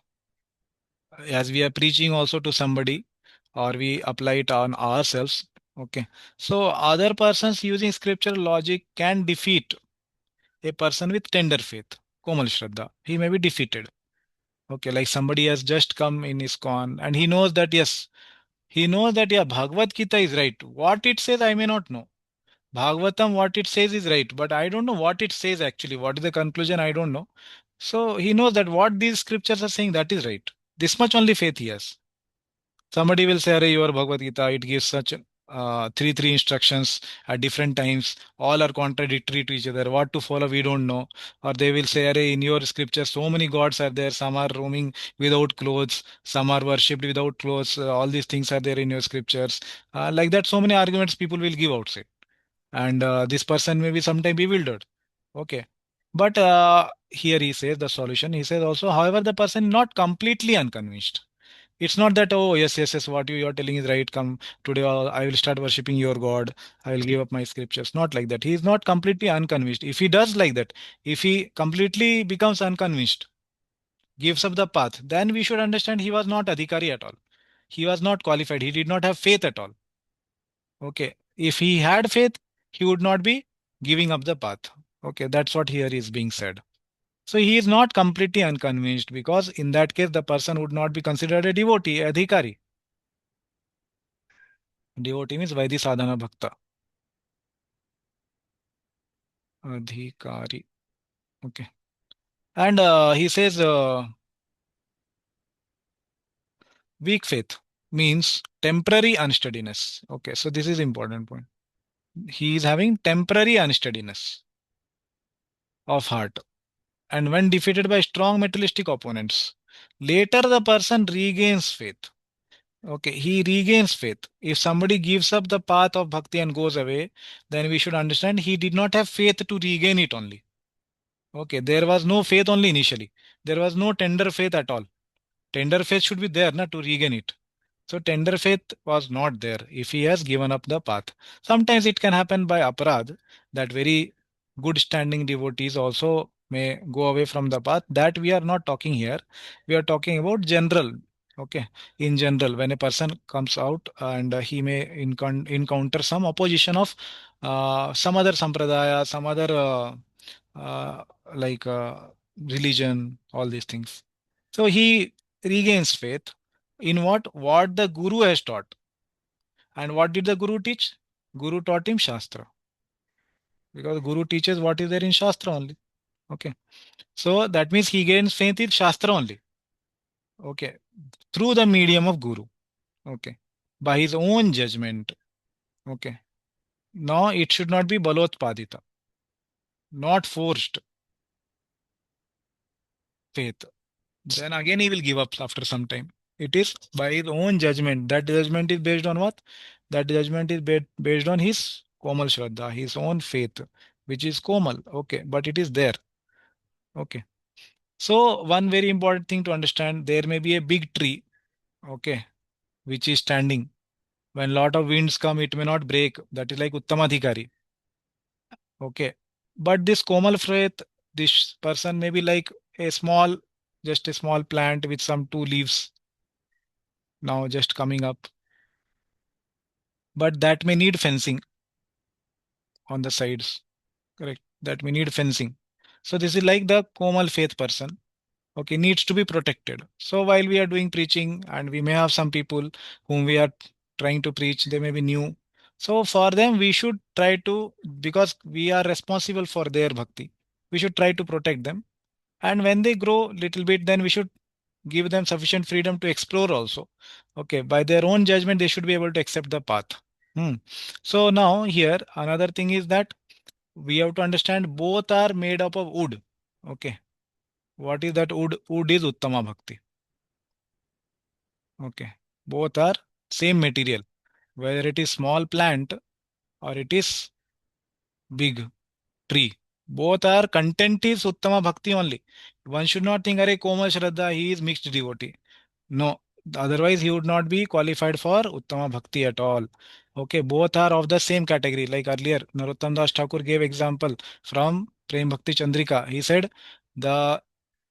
Speaker 3: As we are preaching also to somebody, or we apply it on ourselves. Okay. So other persons using scriptural logic can defeat a person with tender faith, Komal Shraddha. He may be defeated. Okay, like somebody has just come in ISKCON and he knows that, yes, he knows that, yeah, Bhagavad Gita is right. What it says, I may not know. Bhagavatam, what it says is right, but I don't know what it says actually. What is the conclusion? I don't know. So he knows that what these scriptures are saying, that is right. This much only faith he has. Somebody will say, Arey, your Bhagavad Gita, it gives such three instructions at different times. All are contradictory to each other. What to follow, we don't know. Or they will say, Arey, in your scripture, so many gods are there. Some are roaming without clothes. Some are worshipped without clothes. All these things are there in your scriptures. Like that, so many arguments people will give outside. And this person may be sometime bewildered. Okay. But here he says the solution. He says also, however, the person not completely unconvinced. It's not that, oh, yes, what you are telling is right. Come today, I will start worshipping your God. I will give up my scriptures. Not like that. He is not completely unconvinced. If he does like that, if he completely becomes unconvinced, gives up the path, then we should understand he was not adhikari at all. He was not qualified. He did not have faith at all. Okay. If he had faith, he would not be giving up the path. Okay. That's what here is being said. So he is not completely unconvinced because in that case, the person would not be considered a devotee, adhikari. Devotee means Vaidhi Sadhana Bhakta. Adhikari. Okay. And he says weak faith means temporary unsteadiness. Okay. So this is important point. He is having temporary unsteadiness of heart. And when defeated by strong materialistic opponents, later the person regains faith. Okay, he regains faith. If somebody gives up the path of bhakti and goes away, then we should understand he did not have faith to regain it only. Okay, there was no faith only initially. There was no tender faith at all. Tender faith should be there na, to regain it. So tender faith was not there if he has given up the path. Sometimes it can happen by aparad that very good standing devotees also may go away from the path. That we are not talking here. We are talking about general. Okay. In general, when a person comes out and he may encounter some opposition of some other sampradaya, some other uh, like religion, all these things. So he regains faith in what the guru has taught. And what did the guru teach? Guru taught him shastra. because Guru teaches what is there in Shastra only. Okay. So that means he gains faith in Shastra only. Okay. Through the medium of Guru. Okay. By his own judgment. Okay. Now it should not be balotpadita, not forced faith. Then again he will give up after some time. It is by his own judgment. That judgment is based on what? That judgment is based on his Komal Shraddha, his own faith, which is Komal. Okay. But it is there. Okay. So one very important thing to understand, there may be a big tree, okay, which is standing. When lot of winds come, it may not break. That is like Uttamadhikari. Okay. But this Komal faith, this person may be like a small, just a small plant with some two leaves now just coming up. But that may need fencing on the sides. Correct. That may need fencing. So this is like the Komal faith person. Okay, needs to be protected. So while we are doing preaching, and we may have some people whom we are trying to preach, they may be new. So for them, we should try to, because we are responsible for their bhakti, we should try to protect them. And when they grow little bit, then we should give them sufficient freedom to explore also. Okay, by their own judgment, they should be able to accept the path. So now here, another thing is that we have to understand both are made up of wood. Okay. What is that wood? Wood is Uttama Bhakti. Okay. Both are same material. Whether it is small plant or it is big tree. Both are content is Uttama Bhakti only. One should not think, Are Komal Shraddha, he is mixed devotee. No. Otherwise, he would not be qualified for Uttama Bhakti at all. Okay. Both are of the same category. Like earlier, Narottam Das Thakur gave example from Prem Bhakti Chandrika. He said, the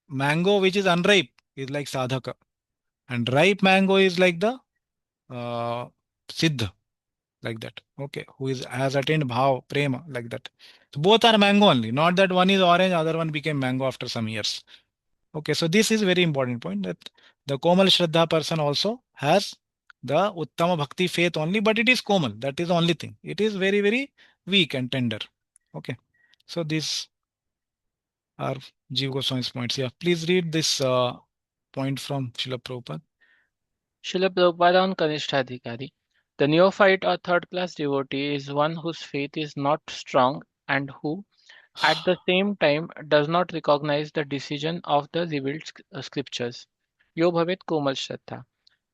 Speaker 3: mango which is unripe is like sadhaka. And ripe mango is like the siddha, like that. Okay, who is has attained bhav, prema, like that. So both are mango only, not that one is orange, other one became mango after some years. Okay, so this is very important point, that the Komal Shraddha person also has the Uttama Bhakti faith only, but it is Komal. That is the only thing. It is very, very weak and tender. Okay, so these are Jiva Goswami's points. Yeah, please read this point from Srila Prabhupada.
Speaker 2: Srila Prabhupada on Kanishtha. The neophyte or third class devotee is one whose faith is not strong and who, at the same time, does not recognize the decision of the revealed scriptures. Yo bhavet komal shraddha.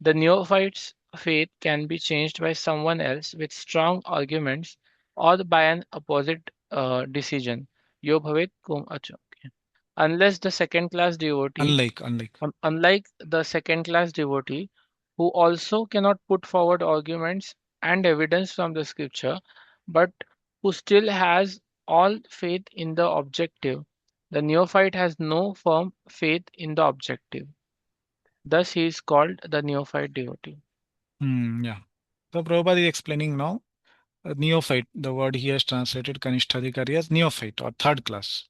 Speaker 2: The neophyte's faith can be changed by someone else with strong arguments or by an opposite decision. Yo bhavet acha, okay. Unless the second class devotee
Speaker 3: Unlike.
Speaker 2: Unlike the second class devotee, who also cannot put forward arguments and evidence from the scripture, but who still has all faith in the objective, the neophyte has no firm faith in the objective. Thus, he is called the neophyte devotee.
Speaker 3: Yeah. So Prabhupada is explaining now. Neophyte, the word he has translated Kanishtadhikari as neophyte or third class.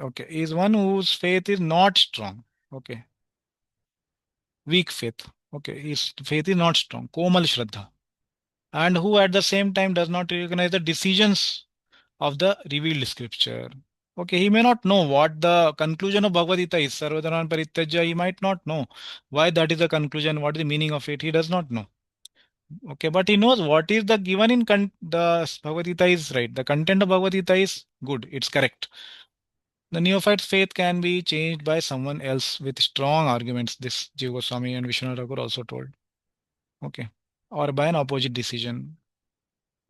Speaker 3: Okay, is one whose faith is not strong. Okay, weak faith. Okay, his faith is not strong. Komal Shraddha. And who at the same time does not recognize the decisions of the revealed scripture. Okay, he may not know what the conclusion of Bhagavad Gita is. Sarvadharan Parityaja, he might not know why that is the conclusion, what is the meaning of it. He does not know. Okay, but he knows what is the given in the Bhagavad Gita is right. The content of Bhagavad Gita is good. It's correct. The neophyte's faith can be changed by someone else with strong arguments. This Jiva Goswami and Vishwanath Thakur also told. Okay, or by an opposite decision.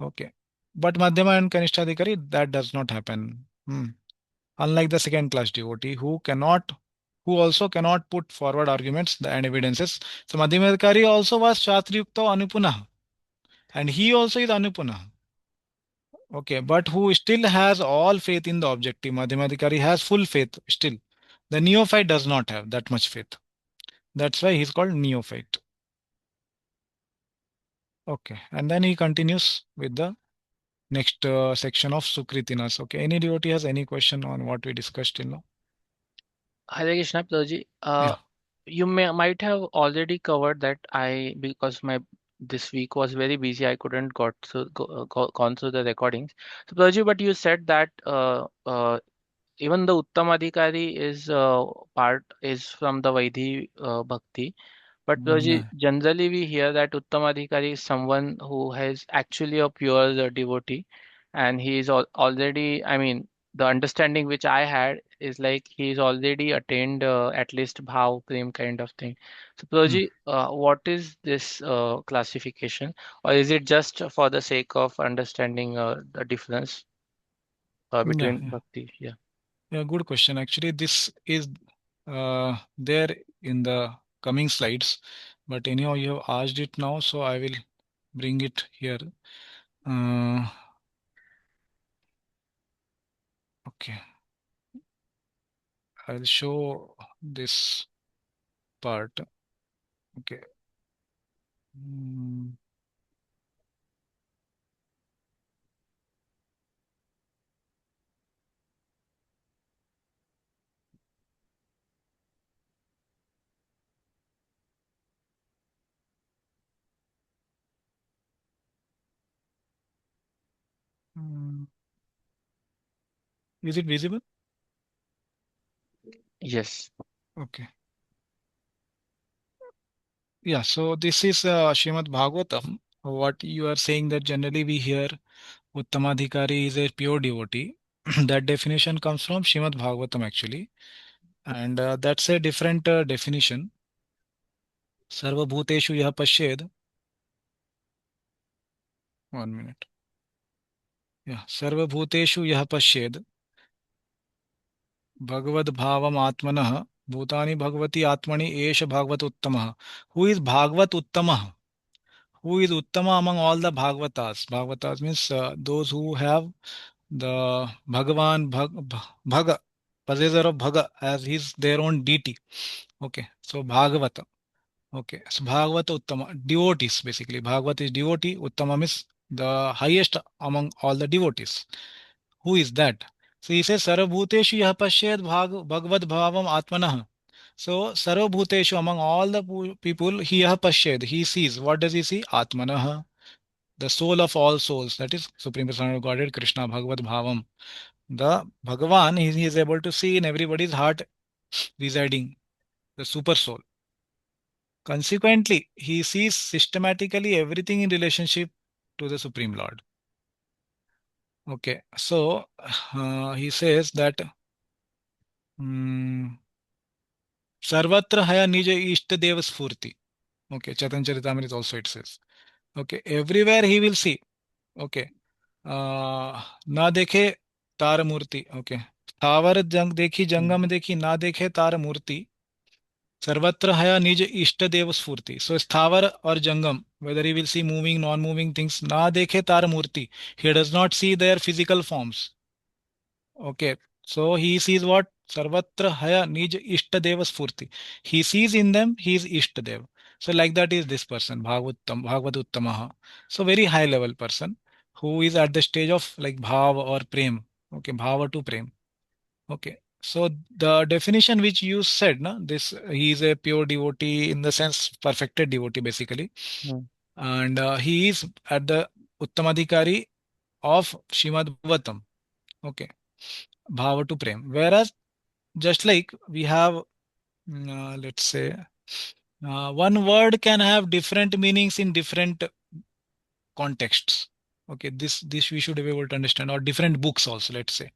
Speaker 3: Okay, but Madhyama and Kanishtadhikari, that does not happen. Unlike the second class devotee who also cannot put forward arguments and evidences. So Madhyamadhikari also was Shastriyukta Anupunah. And he also is Anupunah. Okay, but who still has all faith in the objective. Madhyamadhikari has full faith still. The neophyte does not have that much faith. That's why he's called neophyte. Okay, and then he continues with the next section of Sukritinas. Okay, any devotee has any question on what we discussed till now?
Speaker 2: Hare Krishna Prabhuji.
Speaker 3: Yeah.
Speaker 2: You might have already covered that because my this week was very busy. I couldn't gone through the recordings. So, Prabhuji, but you said that even the Uttamadhikari is from the Vaidhi Bhakti. But Prabhuji,
Speaker 3: Mm,
Speaker 2: generally we hear that Uttamadhikari is someone who has actually a pure devotee, and he is already, I mean, the understanding which I had is like he's already attained at least bhav prem kind of thing. So
Speaker 3: mm.
Speaker 2: Prabhuji, what is this classification, or is it just for the sake of understanding the difference
Speaker 3: Yeah,
Speaker 2: between
Speaker 3: yeah,
Speaker 2: bhakti? Yeah.
Speaker 3: yeah, good question. Actually, this is there in the coming slides, but anyhow, you have asked it now, so I will bring it here. Uh, okay, I'll show this part. Okay. Mm, mm. Is it visible?
Speaker 2: Yes.
Speaker 3: Okay. Yeah, so this is Srimad Bhagavatam. What you are saying that generally we hear Uttamadhikari is a pure devotee. That definition comes from Srimad Bhagavatam actually. And that's a different definition. Sarvabhuteshu yah pashyed. 1 minute. Yeah, Sarvabhuteshu yah pashyed. Bhagavad bhavam atmanah. Bhutani bhagavati atmani esha bhagavat uttamah. Who is Bhagavat Uttamah? Who is Uttama among all the Bhagavatas? Bhagavatas means those who have the Bhagavan Bhaga, possessor of Bhaga as his their own deity. Okay, so Bhagavata. Okay, so Bhagavata Uttama, devotees basically. Bhagavat is devotee, Uttama is the highest among all the devotees. Who is that? So he says, Sarvabhuteshu yah pashyad Bhagavad Bhavam Atmanah. So Sarvabhuteshu among all the people, he yah pashyad, he sees. What does he see? Atmanah, the soul of all souls. That is Supreme Personality of Godhead, Krishna, Bhagavad Bhavam. The Bhagavan, he is able to see in everybody's heart residing, the super soul. Consequently, he sees systematically everything in relationship to the Supreme Lord. Okay, so he says that Sarvatra haya nija Ishtadev Sfurti. Okay, Chaitanya Charitamrita also it says. Okay, everywhere he will see. Okay, ना देखे तार मूर्ति. Okay, स्थावर जंग देखी
Speaker 2: Mm.
Speaker 3: जंगम देखी ना देखे तार मूर्ति. सर्वत्र है निज इष्ट देव स्फूर्ति. So स्थावर or jangam, whether he will see moving, non-moving things, na dekhe tar murti. He does not see their physical forms. Okay, so he sees what? Sarvatra haya nij Ishtadev Sfurti. He sees in them, he is Ishtadev. So like that is this person, Bhagavad So very high level person who is at the stage of like Bhav or Prem. Okay, Bhava to Prem. Okay. So the definition which you said, na, this he is a pure devotee in the sense perfected devotee basically,
Speaker 2: Mm.
Speaker 3: and he is at the Uttamadhikari of Shrimad Bhagavatam. Okay, Bhava to Prem. Whereas just like we have, let's say, one word can have different meanings in different contexts. Okay, this we should be able to understand, or different books also. Let's say.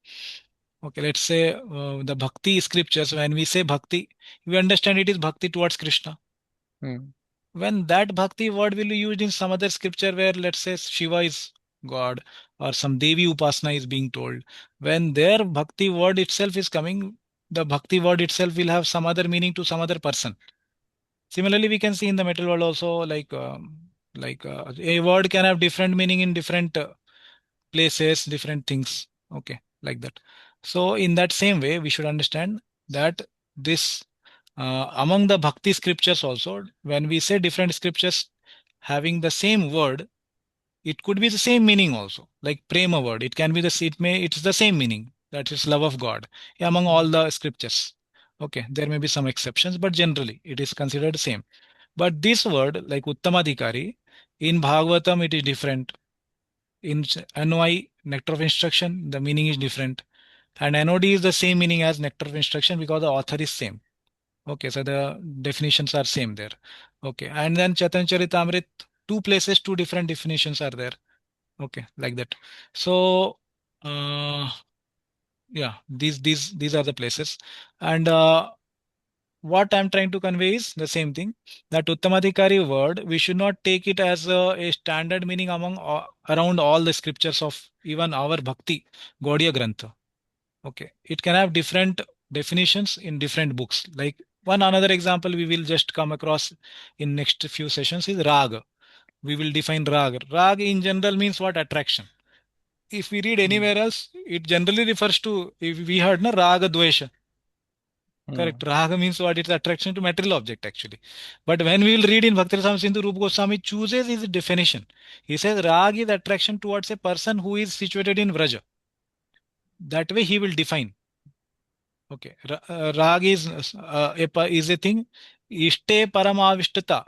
Speaker 3: Okay, let's say the bhakti scriptures, when we say bhakti, we understand it is bhakti towards Krishna.
Speaker 2: Mm.
Speaker 3: When that bhakti word will be used in some other scripture where, let's say, Shiva is God or some Devi Upasana is being told, when their bhakti word itself is coming, the bhakti word itself will have some other meaning to some other person. Similarly, we can see in the material world also, like a word can have different meaning in different places, different things. Okay, like that. So in that same way, we should understand that this among the bhakti scriptures also, when we say different scriptures having the same word, it could be the same meaning also. Like prema word, it can be it's the same meaning. That is love of God among all the scriptures. Okay, there may be some exceptions, but generally it is considered same. But this word, like Uttamadhikari, In Bhagavatam, it is different. In NY, nectar of instruction, the meaning is different. And NOD is the same meaning as nectar of instruction because the author is same. Okay, so the definitions are same there. Okay, and then Chaitanya Charitamrit, two places, two different definitions are there. Okay, like that. So yeah, these are the places. And what I'm trying to convey is the same thing, that Uttamadhikari word, we should not take it as a standard meaning among around all the scriptures of even our Bhakti Gaudiya Grantha. Okay, it can have different definitions in different books. Like one another example we will just come across in next few sessions is Rag. We will define Rag. Rag in general means what? Attraction. If we read anywhere else, it generally refers to, if we heard na Raga Dvesha. Correct. Raga means what? It's attraction to material object actually. But when we will read in Bhakti-Rasamrita Sindhu, Rupa Goswami chooses his definition. He says Rag is attraction towards a person who is situated in Vraja. That way he will define. Okay. Rag is is a thing. Ishte paramavishtata.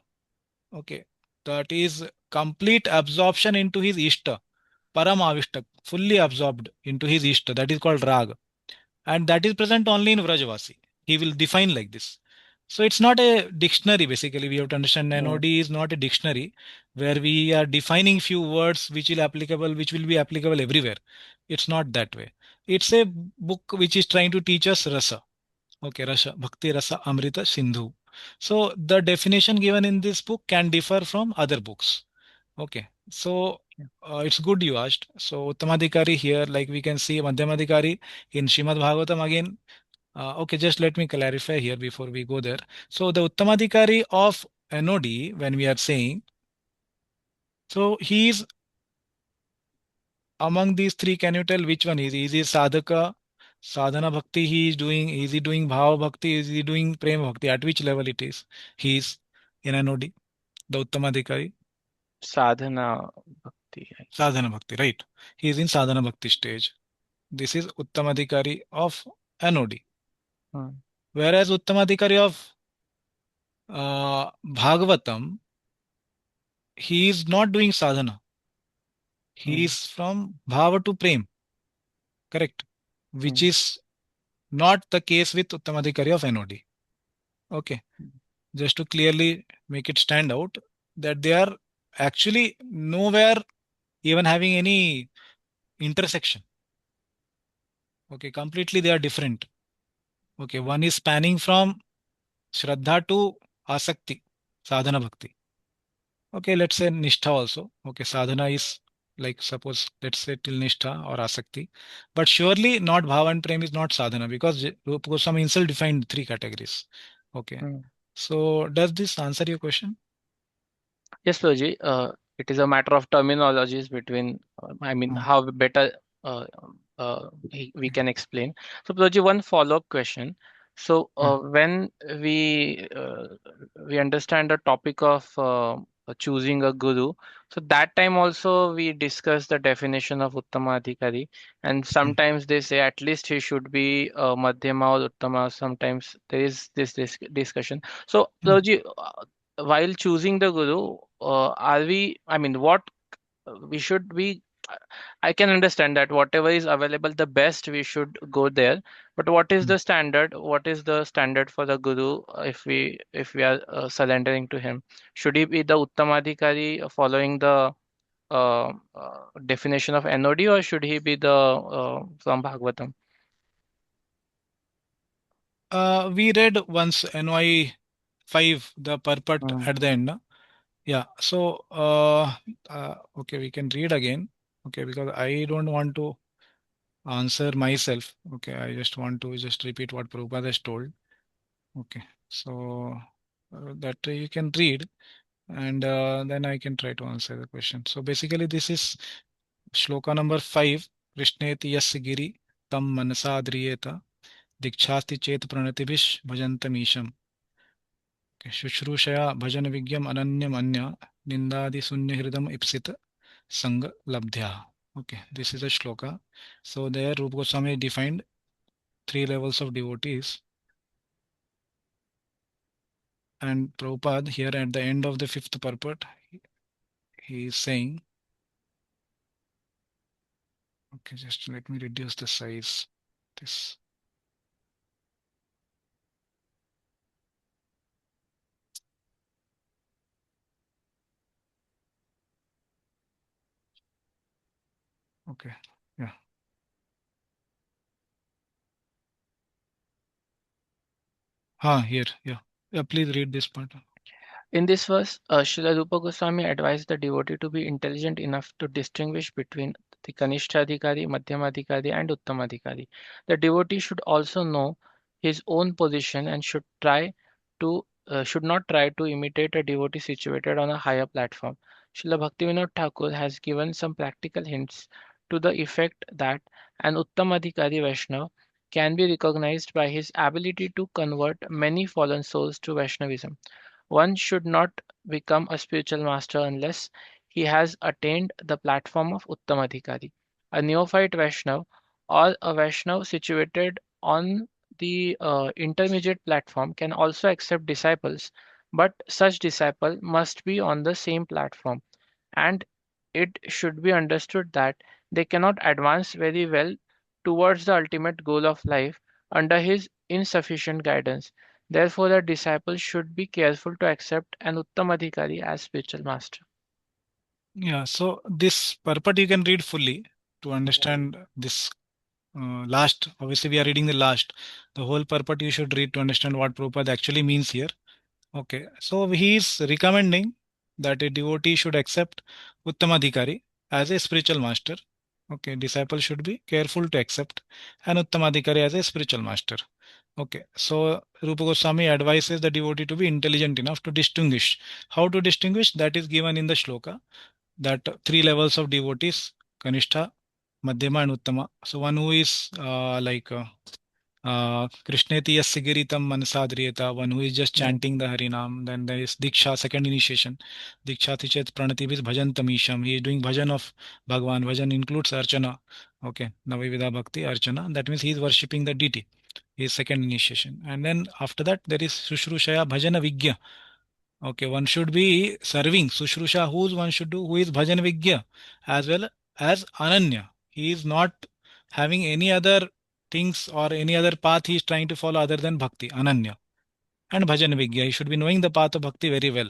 Speaker 3: Okay. That is complete absorption into his ishta. Paramavishta. Fully absorbed into his ishta. That is called rag. And that is present only in Vrajavasi. He will define like this. So it's not a dictionary basically. We have to understand NOD is not a dictionary where we are defining few words which will be applicable everywhere. It's not that way. It's a book which is trying to teach us rasa. Okay, rasa, bhakti rasa amrita sindhu. So the definition given in this book can differ from other books. Okay, so it's good you asked. So Uttamadhikari here, like we can see Madhyamadhikari in Shrimad Bhagavatam again. Okay, just let me clarify here before we go there. So the Uttamadhikari of NOD, when we are saying, so he is among these three, can you tell which one is? Is he sadhaka, sadhana bhakti he is doing? Is he doing bhava bhakti? Is he doing prema bhakti? At which level it is? He is in NOD, the Uttamadhikari.
Speaker 2: Sadhana bhakti, I guess.
Speaker 3: Sadhana bhakti, right? He is in sadhana bhakti stage. This is Uttamadhikari of NOD. Whereas Uttamadhikari of Bhagavatam, he is not doing sadhana. He is from bhava to prem. Correct. Which is not the case with Uttamadhikari of NOD. Okay. Just to clearly make it stand out that they are actually nowhere even having any intersection. Okay. Completely they are different. Okay. One is spanning from Shraddha to Asakti, Sadhana Bhakti. Okay. Let's say Nishtha also. Okay. Sadhana is like suppose let's say till Nishtha or Asakti. But surely not Bhava and Prem is not sadhana because Rupa Goswami himself defined three categories. Okay. So does this answer your question?
Speaker 2: Yes, Prabhuji. It is a matter of terminologies between, I mean, how better we can explain. So, Prabhuji, one follow-up question. So, when we understand the topic of choosing a guru, so that time also we discuss the definition of Uttama Adhikari, and sometimes they say at least he should be Madhyama or Uttama. Sometimes there is this discussion. So, Prabhuji, while choosing the guru, I mean, what we should be, I can understand that whatever is available, the best we should go there. But what is the standard? What is the standard for the guru if we are surrendering to him? Should he be the Uttamadhikari following the definition of NOD, or should he be the from Bhagavatam?
Speaker 3: We read once NY 5, the purport at the end. Yeah. So, okay, we can read again. Okay, because I don't want to answer myself. Okay, I just want to just repeat what Prabhupada has told. Okay, so that you can read and then I can try to answer the question. So basically this is shloka number 5. Krishneti yasya giri tam manasa adriyeta dikshasti chet pranatibhish bhajantam isham. शुश्रूषया भजन विज्ञम अनन्यम अन्य निंदादि शून्य हृदम ipsit sang labdhya. Okay, this is a shloka. So there Rupa Goswami defined 3 levels of devotees. And Prabhupada here at the end of the 5th purport, he is saying, okay, just let me reduce the size. This. Okay, yeah. Here, yeah. Yeah, please read this part.
Speaker 2: In this verse, Srila Rupa Goswami advised the devotee to be intelligent enough to distinguish between the Kanishthadhikari, Madhyamadhikari, and Uttamadhikari. The devotee should also know his own position and should not try to imitate a devotee situated on a higher platform. Srila Bhaktivinoda Thakur has given some practical hints to the effect that an Uttamadhikari Vaishnava can be recognized by his ability to convert many fallen souls to Vaishnavism. One should not become a spiritual master unless he has attained the platform of Uttamadhikari. A neophyte Vaishnav or a Vaishnav situated on the intermediate platform can also accept disciples, but such disciple must be on the same platform, and it should be understood that they cannot advance very well towards the ultimate goal of life under his insufficient guidance. Therefore, the disciple should be careful to accept an Uttamadhikari as spiritual master.
Speaker 3: Yeah, so this purport you can read fully to understand this last. Obviously, we are reading the last. The whole purport you should read to understand what Prabhupada actually means here. Okay, so he is recommending that a devotee should accept Uttamadhikari as a spiritual master. Okay, disciple should be careful to accept an Uttamadhikari as a spiritual master. Okay, so Rupa Goswami advises the devotee to be intelligent enough to distinguish. How to distinguish? That is given in the shloka, that three levels of devotees: Kanishta, Madhyama, and Uttama. So one who is Krishneti Yasigiritam Manasadriyata, one who is just chanting the Harinam. Then there is Diksha, second initiation. Diksha Tichet Pranati is Bhajan Tamisham. He is doing bhajan of Bhagwan. Bhajan includes Archana. Okay, Navavida Bhakti, Archana. That means he is worshipping the deity. His second initiation. And then after that, there is Sushrushaya Bhajana Vigya. Okay, one should be serving Sushrusha. Whose one should do? Who is Bhajan Vigya as well as Ananya. He is not having any other things or any other path he is trying to follow other than Bhakti, Ananya. And Bhajan Vigya. He should be knowing the path of Bhakti very well.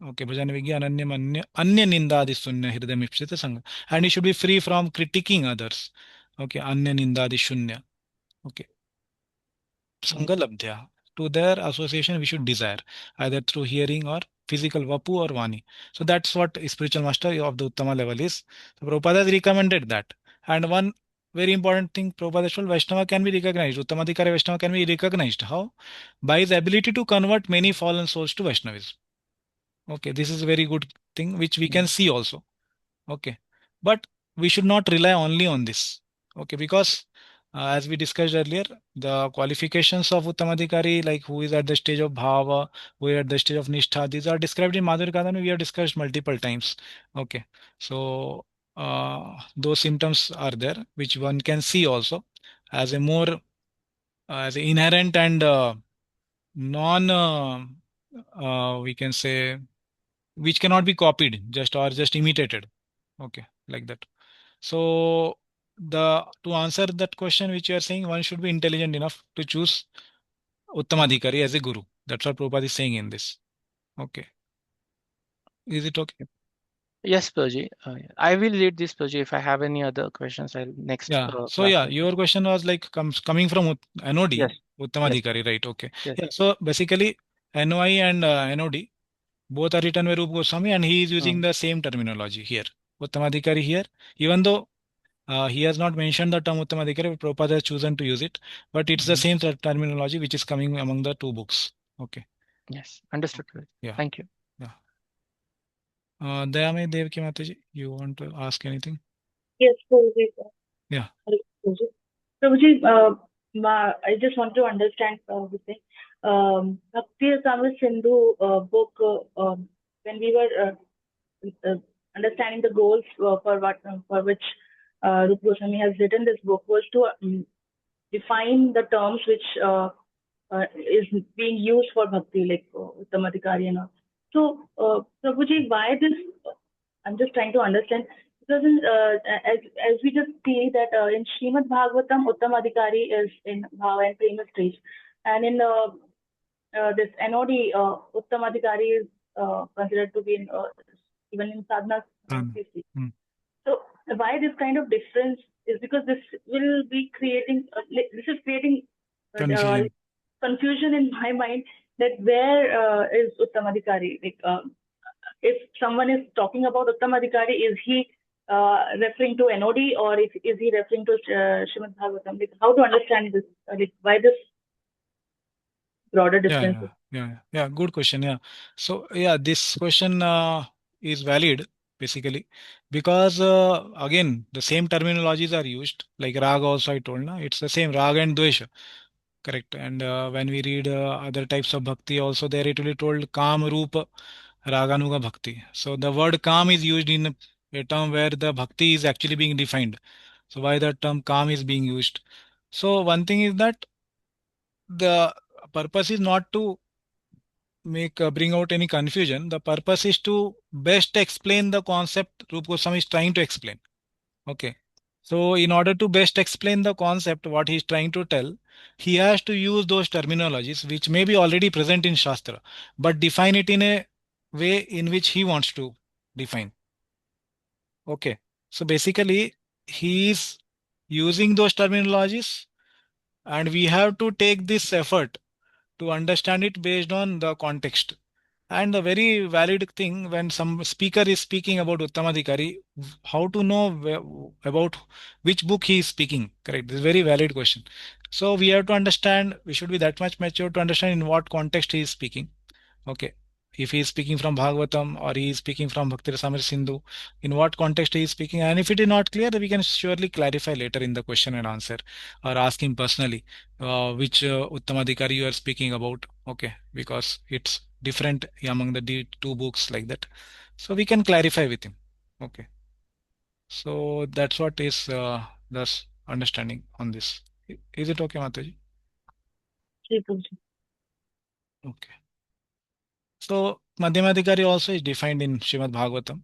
Speaker 3: Okay, Bhajan Vigya, Ananya Manya, Anya Nindadi Sunya Hridam Ipsita Sangha. And he should be free from critiquing others. Okay, Anya Nindadi Shunya. Okay. Sangalabdhya. To their association, we should desire, either through hearing or physical vapu or vani. So that's what spiritual master of the Uttama level is. So Prabhupada has recommended that. And one very important thing, Prabhupada told, Vaishnava can be recognized. Uttamadhikari Vaishnava can be recognized. How? By his ability to convert many fallen souls to Vaishnavism. Okay, this is a very good thing which we can see also. Okay, but we should not rely only on this. Okay, because as we discussed earlier, the qualifications of Uttamadhikari, like who is at the stage of Bhava, who is at the stage of Nishtha, these are described in Madhurya Kadamini. We have discussed multiple times. Okay, so those symptoms are there, which one can see also as a more as an inherent and non, we can say, which cannot be copied just or just imitated. Okay, like that. So the to answer that question which you are saying, one should be intelligent enough to choose Uttamadhikari as a guru. That's what Prabhupada is saying in this. Okay. Is it okay?
Speaker 2: Yes, Prabhuji. I will read this, Prabhuji. If I have any other questions, I'll next
Speaker 3: Yeah. So
Speaker 2: class.
Speaker 3: yeah, your question was like coming from NOD,
Speaker 2: Yes.
Speaker 3: Uttamadhikari, right? Okay.
Speaker 2: Yes.
Speaker 3: Yeah. So basically, NOI and NOD both are written by Rupa Goswami, and he is using the same terminology here. Uttamadhikari here, even though he has not mentioned the term Uttamadhikari, but Prabhupada has chosen to use it. But it's the same terminology which is coming among the two books. Okay.
Speaker 2: Yes. Understood. Prabhuji.
Speaker 3: Yeah.
Speaker 2: Thank you.
Speaker 3: Yeah. Dayame Devaki Mataji, you want to ask anything?
Speaker 4: Yes, Prabhuji.
Speaker 3: Yeah.
Speaker 4: Prabhuji, Prabhuji, I just want to understand this thing. Bhakti Rasamrita Sindhu book, when we were understanding the goals for which Rupa Goswami has written this book, was to define the terms which is being used for bhakti, like Uttamadhikari and all. So, Prabhuji, why this I'm just trying to understand because as we just see that in Srimad Bhagavatam, Uttam Adhikari is in Bhava and Prema stage, and in this NOD, Uttam Adhikari is considered to be in even in sadhana stage. So why this kind of difference is because this will be creating this is creating confusion in my mind that where is Uttam Adhikari? Like, if someone is talking about Uttam Adhikari, is he referring to NOD or is he referring to Srimad Bhagavatam? Like, how to understand this? Like, why this broader difference?
Speaker 3: Yeah, good question. Yeah, so yeah, this question is valid basically because again the same terminologies are used, like raga also I told, it's the same raga and dvesha, correct. And when we read other types of bhakti also, there it will be told kam rupa raganuga bhakti. So the word kam is used in a term where the bhakti is actually being defined. So why the term kam is being used? So one thing is that the purpose is not to bring out any confusion. The purpose is to best explain the concept Rupa Goswami is trying to explain. Okay. So in order to best explain the concept, what he is trying to tell, he has to use those terminologies which may be already present in Shastra, but define it in a way in which he wants to define. Okay. So basically, he is using those terminologies, and we have to take this effort to understand it based on the context. And the very valid thing, when some speaker is speaking about Uttamadhikari, how to know about which book he is speaking, correct? This is a very valid question. So we have to understand, we should be that much mature to understand in what context he is speaking. Okay. If he is speaking from Bhagavatam or he is speaking from Bhakti Rasamrita Sindhu, in what context he is speaking. And if it is not clear, we can surely clarify later in the question and answer, or ask him personally which Uttamadhikari you are speaking about. Okay. Because it's different among the two books, like that. So we can clarify with him. Okay. So that's what is the understanding on this. Is it okay, Mataji? Okay. So Madhyamadhikari also is defined in Srimad Bhagavatam.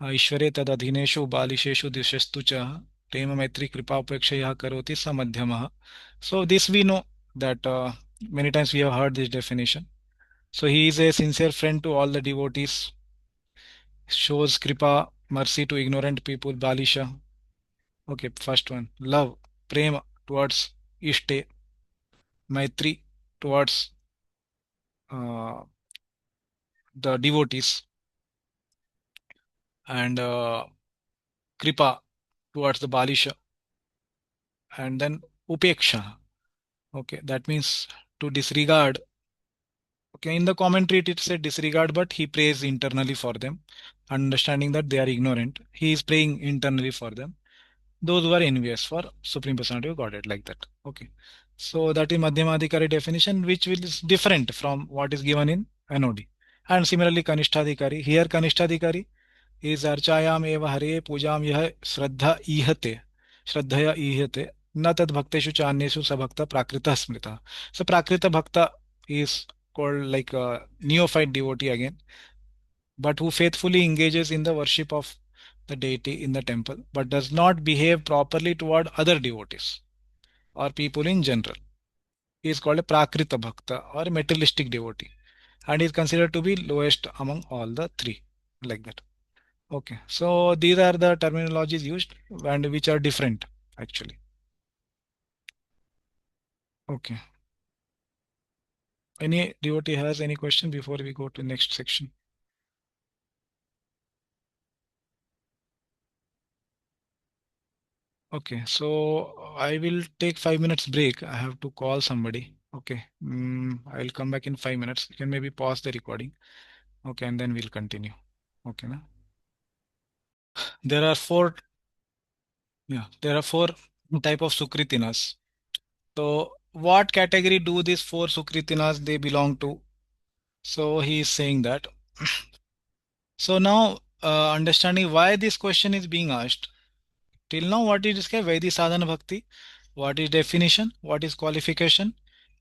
Speaker 3: Ishvare tad adhineshu balisheshu dishestu cha prema maitri kripa upekshaya karoti sa madhyamah. So this we know that many times we have heard this definition. So he is a sincere friend to all the devotees, shows kripa, mercy to ignorant people, balisha. Okay, first one, love, prema towards ishte, maitri towards the devotees, and kripa towards the balisha, and then upeksha. Okay, that means to disregard. Okay, in the commentary it said disregard, but he prays internally for them, understanding that they are ignorant. He is praying internally for them, those who are envious for Supreme Personality of Godhead, like that. Okay, so that is Madhyamadhikari definition, which is different from what is given in NOD. And similarly, Kanishtadhikari. Here, Kanishtadhikari is Archayam eva Hare Pujam yah Shraddha ihate. Shraddhaya ihate. Na tad bhakteshu channeshu sabhakta prakrita smrita. So prakrita bhakta is called like a neophyte devotee again, but who faithfully engages in the worship of the deity in the temple, but does not behave properly toward other devotees or people in general. He is called a prakrita bhakta or a materialistic devotee, and is considered to be lowest among all the three, like that. Okay, so these are the terminologies used and which are different actually. Okay. Any devotee has any question before we go to next section? Okay, so I will take 5 minutes break. I have to call somebody. Okay, I'll come back in 5 minutes. You can maybe pause the recording. Okay, and then we'll continue. Okay, na? There are four type of Sukritinas. So what category do these four Sukritinas they belong to? So he is saying that. So now understanding why this question is being asked. Till now what is described? Vaidhi sadhana bhakti. What is definition? What is qualification?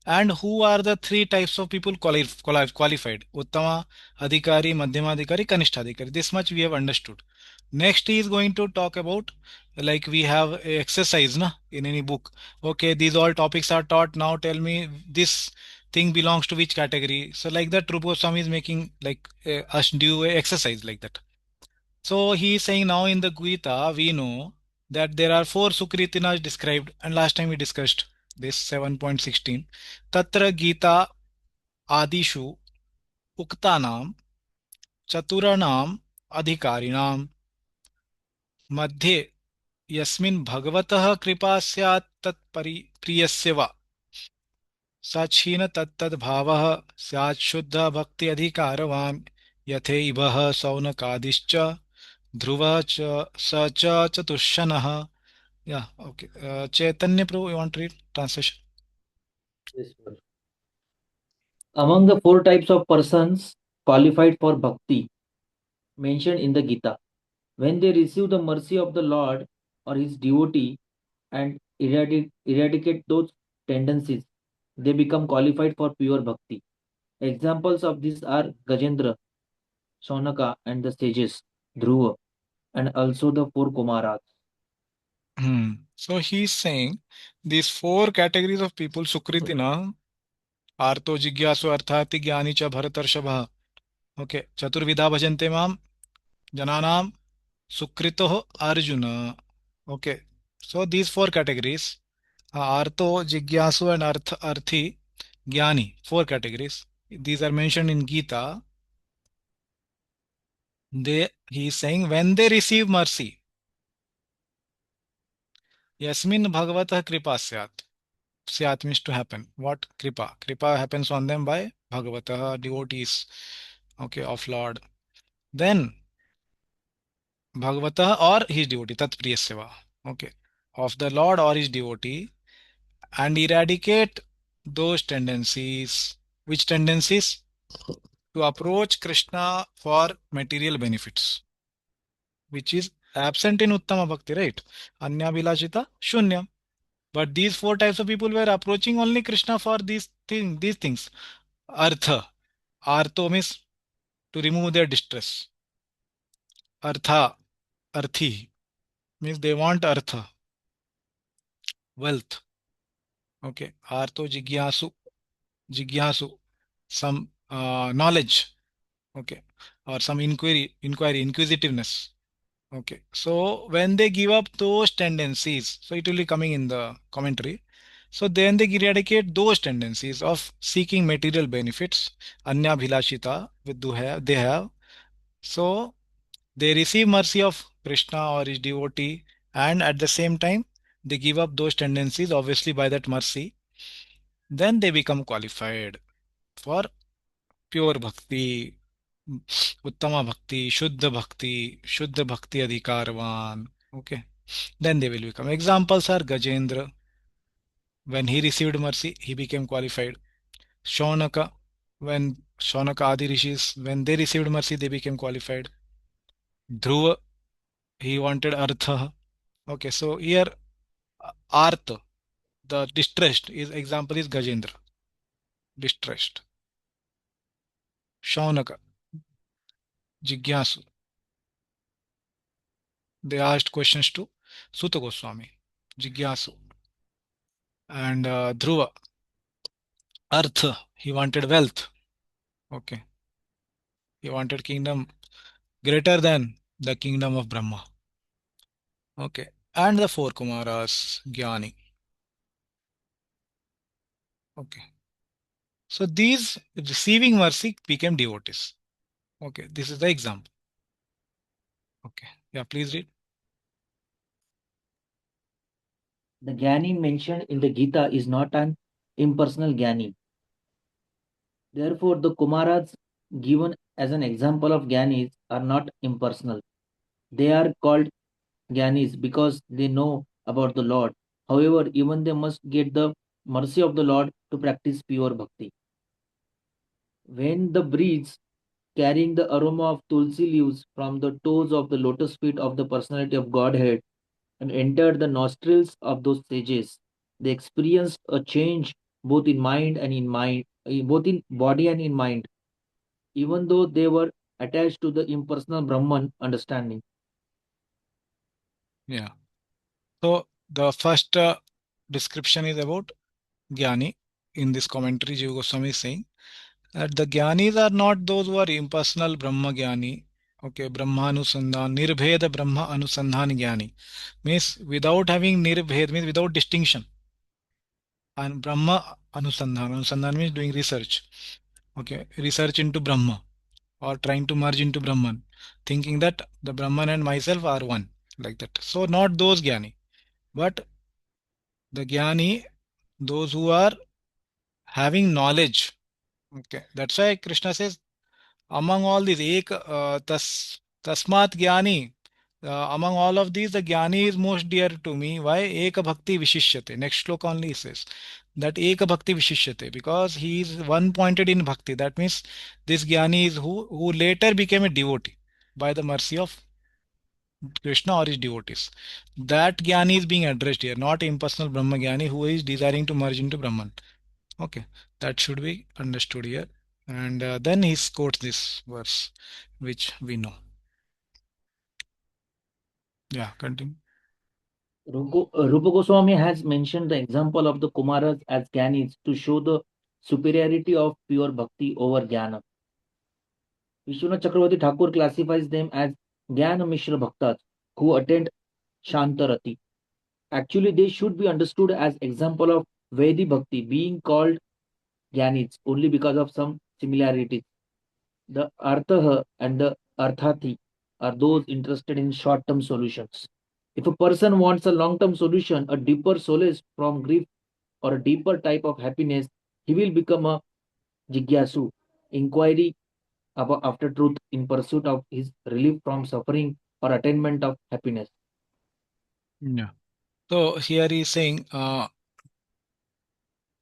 Speaker 3: And who are the three types of people qualified? Uttama Adhikari, Madhyama Adhikari, Kanishta Adhikari. This much we have understood. Next he is going to talk about, like we have a exercise na, in any book. Okay, these all topics are taught. Now tell me this thing belongs to which category. So like that, Rupa Goswami is making like us do a exercise like that. So he is saying now in the Gita we know that there are four Sukritinas described, and last time we discussed this 7.16. Tatra Gita Adishu Uktanam Chaturanam Adhikarinam मध्ये यस्मिन् भगवतः कृपा स्यात् तत्परि प्रियस्य वा साक्षीन तत्तद्भावः स्यात् शुद्ध भक्ति अधिकारवान् यथैभः सौनकादिश्च ध्रुवः च स च चतुष्षणः. Yeah, okay. Chaitanya Prabhu, you want to read translation?
Speaker 5: Yes, sir. Among the four types of persons qualified for bhakti mentioned in the Gita, when they receive the mercy of the Lord or his devotee and eradicate those tendencies, they become qualified for pure bhakti. Examples of these are Gajendra, Shaunaka, and the sages, Dhruva, and also the four Kumaras.
Speaker 3: So he's saying these four categories of people, Sukritina, Arto Jigyasu Arthati Gyani cha Bharatarshava. Okay, Chaturvidha Bhajante Mam, Jananam Sukrito Arjuna. Okay, so these four categories, Arto, Jigyasu, and Arthi, Gyani, four categories. These are mentioned in Gita. He is saying when they receive mercy, Yasmin Bhagavatah Kripa Syat. Syat means to happen. What? Kripa. Kripa happens on them by Bhagavatah, devotees, okay, of Lord. Then Bhagavatah or his devotee, Tat Priyaseva, okay, of the Lord or his devotee, and eradicate those tendencies. Which tendencies? To approach Krishna for material benefits, which is absent in Uttama Bhakti, right? Anya Vilashita Shunya. But these four types of people were approaching only Krishna for these things. Artha. Artho means to remove their distress. Artha. Arthi means they want artha. Wealth. Okay. Artho Jigyasu. Jigyasu. Some knowledge. Okay. Or some inquiry, inquisitiveness. Okay. So when they give up those tendencies, so it will be coming in the commentary. So then they eradicate those tendencies of seeking material benefits, anya bhilashita, they have. So they receive mercy of Krishna or his devotee, and at the same time they give up those tendencies, obviously by that mercy. Then they become qualified for pure bhakti, uttama bhakti, shuddha bhakti adhikarvan. Okay. Then they will become. Examples are Gajendra. When he received mercy, he became qualified. Shaunaka, when Shaunaka Adi Rishis, when they received mercy, they became qualified. Dhruva, he wanted Artha. Okay, so here Artha, the distressed, is example is Gajendra. Distressed. Shaunaka, Jigyasu. They asked questions to Suta Goswami, Jigyasu. And Dhruva, Artha, he wanted wealth. Okay. He wanted kingdom greater than the kingdom of Brahma. Okay. And the four Kumaras, Jnani. Okay. So these receiving mercy became devotees. Okay. This is the example. Okay. Yeah, please read.
Speaker 5: The Gyani mentioned in the Gita is not an impersonal Gyani. Therefore, the Kumaras given as an example of Gyanis are not impersonal. They are called Gyanis because they know about the Lord. However, even they must get the mercy of the Lord to practice pure bhakti. When the breeze carrying the aroma of tulsi leaves from the toes of the lotus feet of the personality of Godhead and entered the nostrils of those sages, they experienced a change both in both in body and in mind, even though they were attached to the impersonal Brahman understanding.
Speaker 3: Yeah. So the first description is about Jnani. In this commentary, Jiva Goswami is saying that the Jnanis are not those who are impersonal Brahma Jnani. Okay, Brahma Anusandhan, Nirbheda Brahma Anusandhan Jnani means without having Nirbhed means without distinction. And Brahma Anusandhan means doing research. Okay, research into Brahma or trying to merge into Brahman, thinking that the Brahman and myself are one, like that. So not those Jnani, but the Jnani, those who are having knowledge. Okay, that's why Krishna says among all these tasmat jnani, among all of these the jnani is most dear to me. Why? Eka bhakti vishishyate. Next slok only he says that eka bhakti vishishyate, because he is one pointed in bhakti. That means this jnani is who later became a devotee by the mercy of Krishna or his devotees. That jnani is being addressed here, not impersonal brahma jnani who is desiring to merge into Brahman. Okay, that should be understood here. And then he quotes this verse, which we know. Yeah, continue.
Speaker 5: Rupa Goswami has mentioned the example of the Kumaras as Gyanis to show the superiority of pure bhakti over Jnana. Vishwanath Chakravarti Thakur classifies them as Jnana Mishra Bhaktas who attend Shantarati. Actually, they should be understood as example of Vedi Bhakti being called Jnanis only because of some similarities. The Artha and the Arthati are those interested in short-term solutions. If a person wants a long-term solution, a deeper solace from grief, or a deeper type of happiness, he will become a jigyasu, inquiry after truth in pursuit of his relief from suffering or attainment of happiness.
Speaker 3: Yeah. So here he is saying,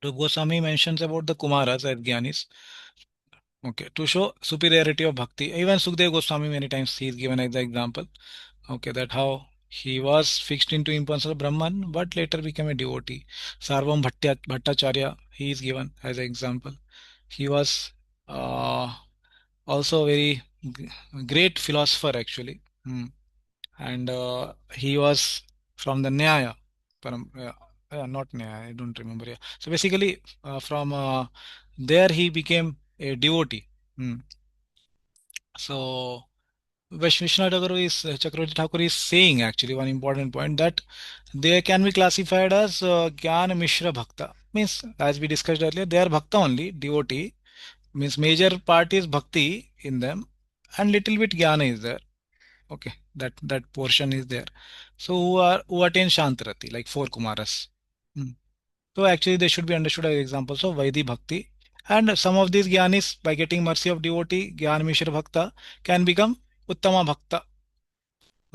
Speaker 3: Rupa Goswami mentions about the Kumaras as Jnanis. Okay, to show superiority of bhakti. Even Sukdev Goswami many times he is given as the example. Okay, that how he was fixed into impersonal Brahman, but later became a devotee. Sarvam Bhattacharya, he is given as an example. He was also very great philosopher actually. And he was from the Nyaya, not Nyaya, I don't remember. Yeah. So basically, from there he became a devotee. So Vishwanath Chakravarti Thakur is saying actually one important point that they can be classified as Gyan Mishra Bhakta. Means as we discussed earlier, they are Bhakta only, devotee. Means major part is Bhakti in them and little bit Jnana is there. Okay, that portion is there. So who attain Shantarati, like four Kumaras. So actually they should be understood as examples of Vaidhi Bhakti. And some of these Jnanis, by getting mercy of devotee, Jnana Mishra Bhakta, can become Uttama Bhakta.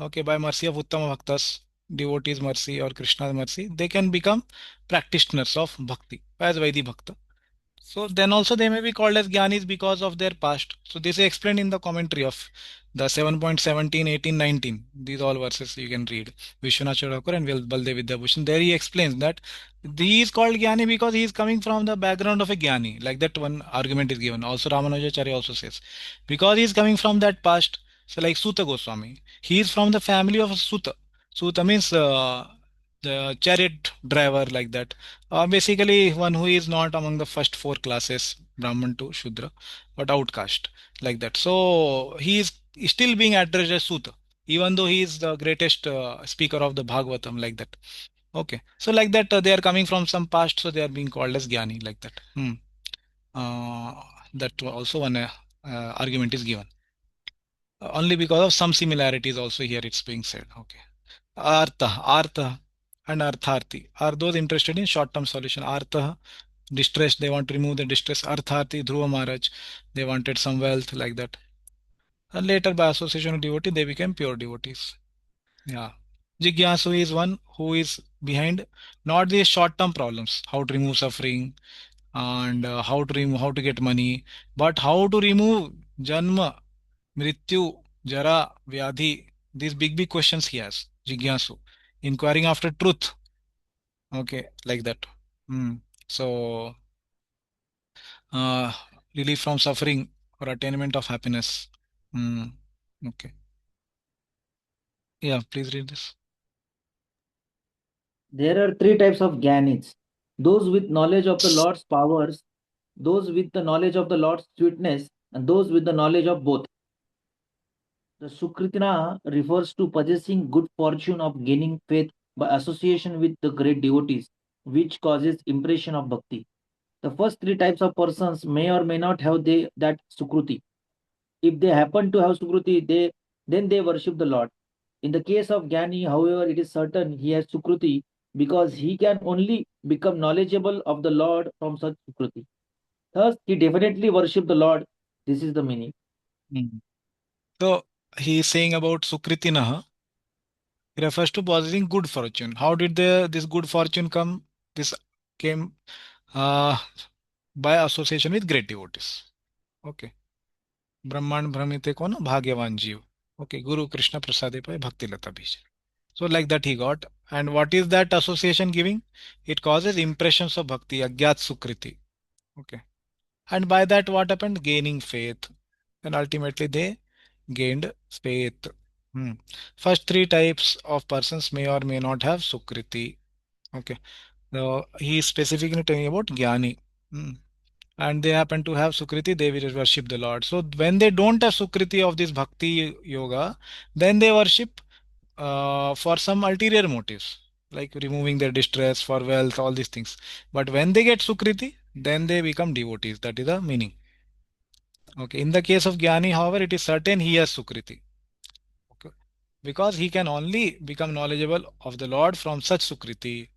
Speaker 3: Okay, by mercy of Uttama Bhaktas, devotees mercy or Krishna's mercy, they can become practitioners of Bhakti as Vaidhi Bhakta. So then also they may be called as Jnanis because of their past. So this is explained in the commentary of the 7.17, 18, 19. These all verses you can read. Vishwanath Thakur and Baldev Vidyabhushan. There he explains that he is called Jnani because he is coming from the background of a Jnani. Like that one argument is given. Also Ramanujacharya also says. Because he is coming from that past. So like Suta Goswami. He is from the family of Suta. Suta means the chariot driver, like that. Basically, one who is not among the first four classes, Brahman to Shudra, but outcast, like that. So he is still being addressed as Suta, even though he is the greatest speaker of the Bhagavatam, like that. Okay, so like that, they are coming from some past, so they are being called as Jnani, like that. Uh, that also one argument is given. Only because of some similarities, also here it's being said. Okay. Artha and Artharthi are those interested in short-term solution. Artha, distress, they want to remove the distress. Artharthi, Dhruva Maharaj, they wanted some wealth, like that. And later, by association of devotee, they became pure devotees. Yeah. Jigyasu is one who is behind not these short-term problems, how to remove suffering and how to get money, but how to remove Janma, Mrityu, Jara, Vyadhi, these big questions he has, Jigyasu, inquiring after truth. Okay, like that. So, uh, relief from suffering or attainment of happiness. Okay. Yeah, please read this.
Speaker 5: There are three types of Gyanis: those with knowledge of the Lord's powers, those with the knowledge of the Lord's sweetness, and those with the knowledge of both. The Sukritina refers to possessing good fortune of gaining faith by association with the great devotees, which causes impression of bhakti. The first three types of persons may or may not have that Sukruti. If they happen to have Sukruti, then they worship the Lord. In the case of Gyani, however, it is certain he has Sukruti because he can only become knowledgeable of the Lord from such Sukruti. Thus, he definitely worship the Lord. This is the meaning.
Speaker 3: So he is saying about Sukritinaha. It refers to possessing good fortune. How did this good fortune come? This came by association with great devotees. Okay. Brahman Brahmite kono bhagyavan jeev. Okay. Guru Krishna prasade pai bhakti lata bija. So like that he got. And what is that association giving? It causes impressions of bhakti, agyat sukriti. Okay. And by that what happened? Gaining faith. And ultimately they gained faith. First three types of persons may or may not have sukriti. Okay. So he is specifically telling about Jnani. And they happen to have Sukriti, they will worship the Lord. So when they don't have Sukriti of this Bhakti Yoga, then they worship for some ulterior motives, like removing their distress for wealth, all these things. But when they get Sukriti, then they become devotees. That is the meaning. Okay. In the case of Jnani, however, it is certain he has Sukriti. Okay. Because he can only become knowledgeable of the Lord from such Sukriti.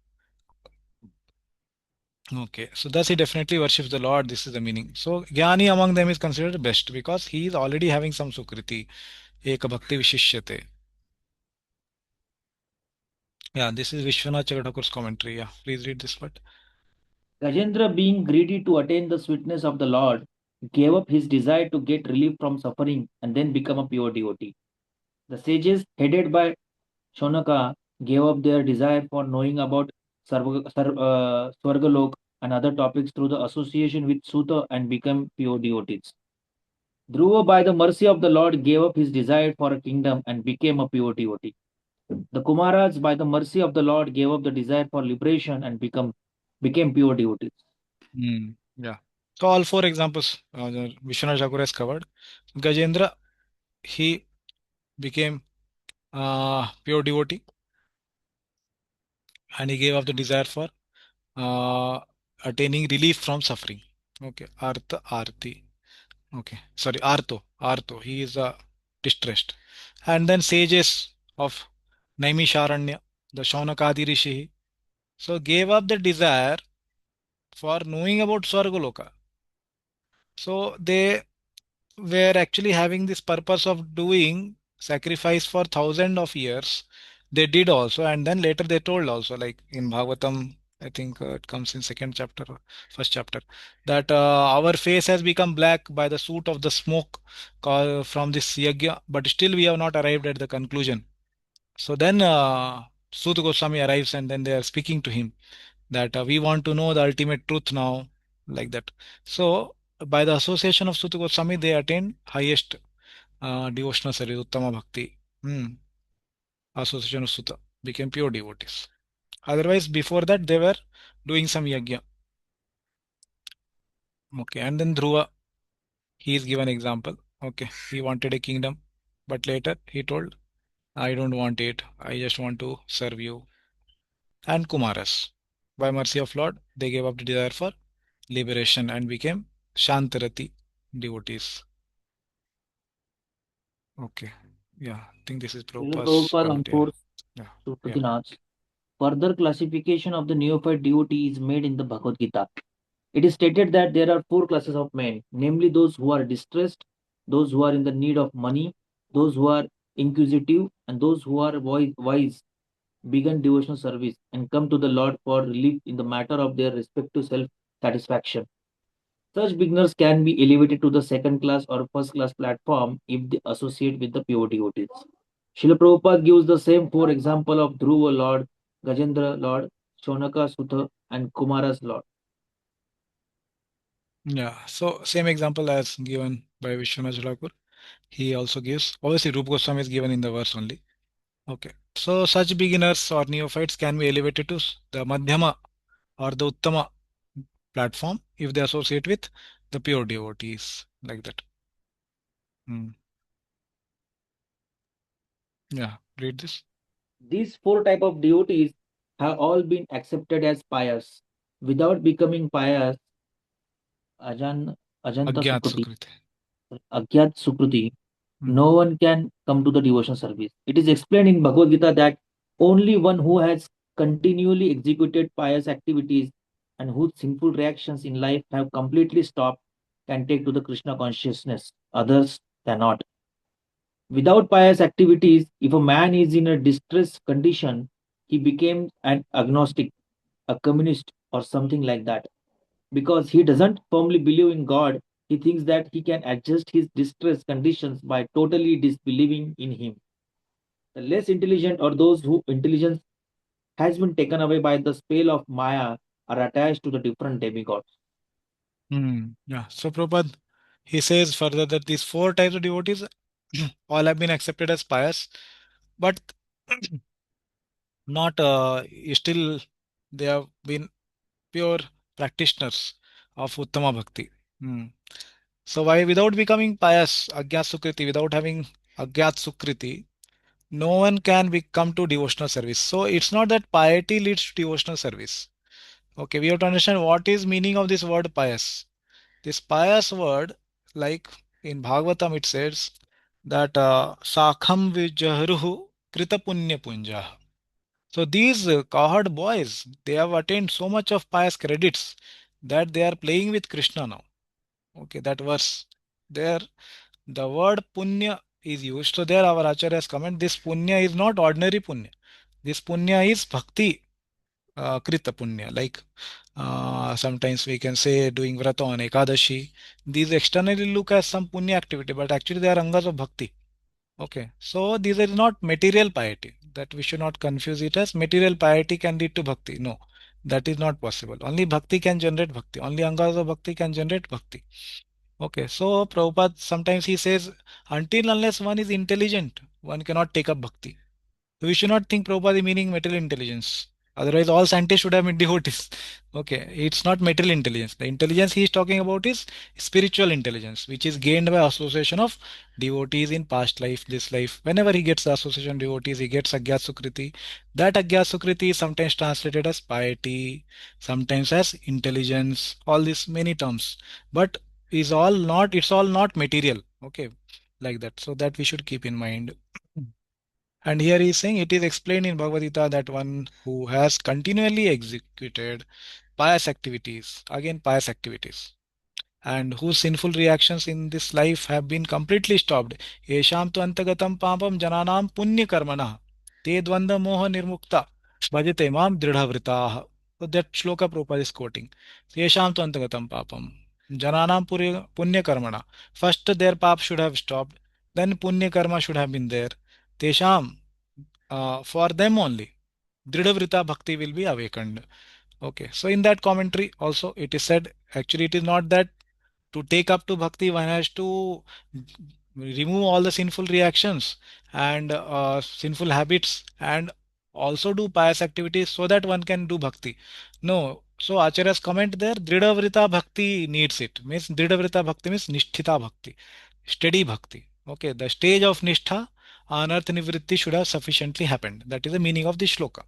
Speaker 3: Okay, so thus he definitely worships the Lord. This is the meaning. So Jnani among them is considered best because he is already having some Sukriti. Eka Bhakti Vishishyate. Yeah, this is Vishwanath Chakravarti's commentary. Yeah, please read this part.
Speaker 5: Gajendra, being greedy to attain the sweetness of the Lord, gave up his desire to get relief from suffering and then become a pure devotee. The sages, headed by Shonaka, gave up their desire for knowing about Swargalok and other topics through the association with Suta and became pure devotees. Dhruva, by the mercy of the Lord, gave up his desire for a kingdom and became a pure devotee. The Kumaras, by the mercy of the Lord, gave up the desire for liberation and became pure devotees.
Speaker 3: Yeah. So all four examples Vishwanath Thakur has covered. Gajendra, he became pure devotee and he gave up the desire for attaining relief from suffering. Okay, Artha Arti. Okay, sorry, Artho. He is distressed. And then sages of Naimisharanya, the Shaunakadi Rishi, so gave up the desire for knowing about Swargaloka. So they were actually having this purpose of doing sacrifice for thousands of years. They did also, and then later they told also, like in Bhagavatam, I think it comes in second chapter, or first chapter, that our face has become black by the soot of the smoke from this yajna, but still we have not arrived at the conclusion. So then Suta Goswami arrives, and then they are speaking to him that we want to know the ultimate truth now, like that. So by the association of Suta Goswami, they attained highest devotional service, Uttama Bhakti. Association of Suta became pure devotees. Otherwise, before that, they were doing some yajna. Okay, and then Dhruva, he is given example. Okay, he wanted a kingdom, but later he told, I don't want it. I just want to serve you. And Kumaras, by mercy of Lord, they gave up the desire for liberation and became Shantarati devotees. Okay. Yeah, I think this is Prabhupada's
Speaker 5: Prabhupada
Speaker 3: comment.
Speaker 5: enforced
Speaker 3: Yeah.
Speaker 5: Sukritinas. Further classification of the neophyte devotee is made in the Bhagavad Gita. It is stated that there are four classes of men, namely those who are distressed, those who are in the need of money, those who are inquisitive, and those who are wise, begin devotional service, and come to the Lord for relief in the matter of their respective self-satisfaction. Such beginners can be elevated to the second class or first class platform if they associate with the pure devotees. Srila Prabhupada gives the same four examples of Dhruva Lord, Gajendra Lord, Shonaka Sutha, and Kumara's Lord.
Speaker 3: Yeah, so same example as given by Vishwanath Jalakur. He also gives, obviously Rupa Goswami is given in the verse only. Okay, so such beginners or neophytes can be elevated to the Madhyama or the Uttama platform if they associate with the pure devotees, like that. Hmm. Yeah, read this.
Speaker 5: These four type of devotees have all been accepted as pious. Without becoming pious, Ajan, Ajanta
Speaker 3: Agyat
Speaker 5: Sukruti,
Speaker 3: Sukriti.
Speaker 5: Agyat Sukruti,
Speaker 3: Hmm.
Speaker 5: no one can come to the devotional service. It is explained in Bhagavad Gita that only one who has continually executed pious activities and whose sinful reactions in life have completely stopped can take to the Krishna consciousness. Others cannot. Without pious activities, if a man is in a distressed condition, he becomes an agnostic, a communist, or something like that. Because he doesn't firmly believe in God, he thinks that he can adjust his distress conditions by totally disbelieving in him. The less intelligent or those whose intelligence has been taken away by the spell of Maya are attached to the different demigods.
Speaker 3: Yeah, so Prabhupada, he says further that these four types of devotees all have been accepted as pious, but not still they have been pure practitioners of Uttama Bhakti. Hmm. So why without becoming pious, Agyat Sukriti, without having Agyat Sukriti, no one can come to devotional service. So it's not that piety leads to devotional service. Okay, we have to understand what is meaning of this word pious. This pious word, like in Bhagavatam, it says that Sakham Vijahruhu Krita Punya Punja. So these cowherd boys, they have attained so much of pious credits that they are playing with Krishna now. Okay, that verse. There, the word punya is used. So there our Acharya's comment, this punya is not ordinary punya. This punya is bhakti krita punya. Like sometimes we can say doing vrata on Ekadashi. These externally look as some punya activity, but actually they are angas of bhakti. Okay, so these are not material piety. That we should not confuse it as material piety can lead to bhakti. No, that is not possible. Only bhakti can generate bhakti. Only angas of bhakti can generate bhakti. Okay, so Prabhupada sometimes he says, until unless one is intelligent, one cannot take up bhakti. We should not think Prabhupada is meaning material intelligence. Otherwise, all scientists should have been devotees. Okay, it's not material intelligence. The intelligence he is talking about is spiritual intelligence, which is gained by association of devotees in past life, this life. Whenever he gets the association of devotees, he gets Agyat Sukriti. That Agyat Sukriti is sometimes translated as piety, sometimes as intelligence, all these many terms. But it's all not material. Okay, like that. So that we should keep in mind. And here he is saying it is explained in Bhagavad Gita that one who has continually executed pious activities, again pious activities, and whose sinful reactions in this life have been completely stopped. Yesham tu antagatam papam jananam punya karmana te dvanda moha nirmukta bhajate mam dridhavritah. So that shloka Prabhupada is quoting. Yesham tu antagatam papam jananam punya karmana. First their pap should have stopped, then punya karma should have been there. Tesham, for them only, Dridhavrita Bhakti will be awakened. Okay, so in that commentary also it is said actually it is not that to take up to bhakti one has to remove all the sinful reactions and sinful habits and also do pious activities so that one can do bhakti. No, so Acharya's comment there, Dridhavrita Bhakti needs it. Means Dridhavrita Bhakti means Nishtita Bhakti, steady bhakti. Okay, the stage of Nishtha, Anartha Nivritti should have sufficiently happened. That is the meaning of this shloka.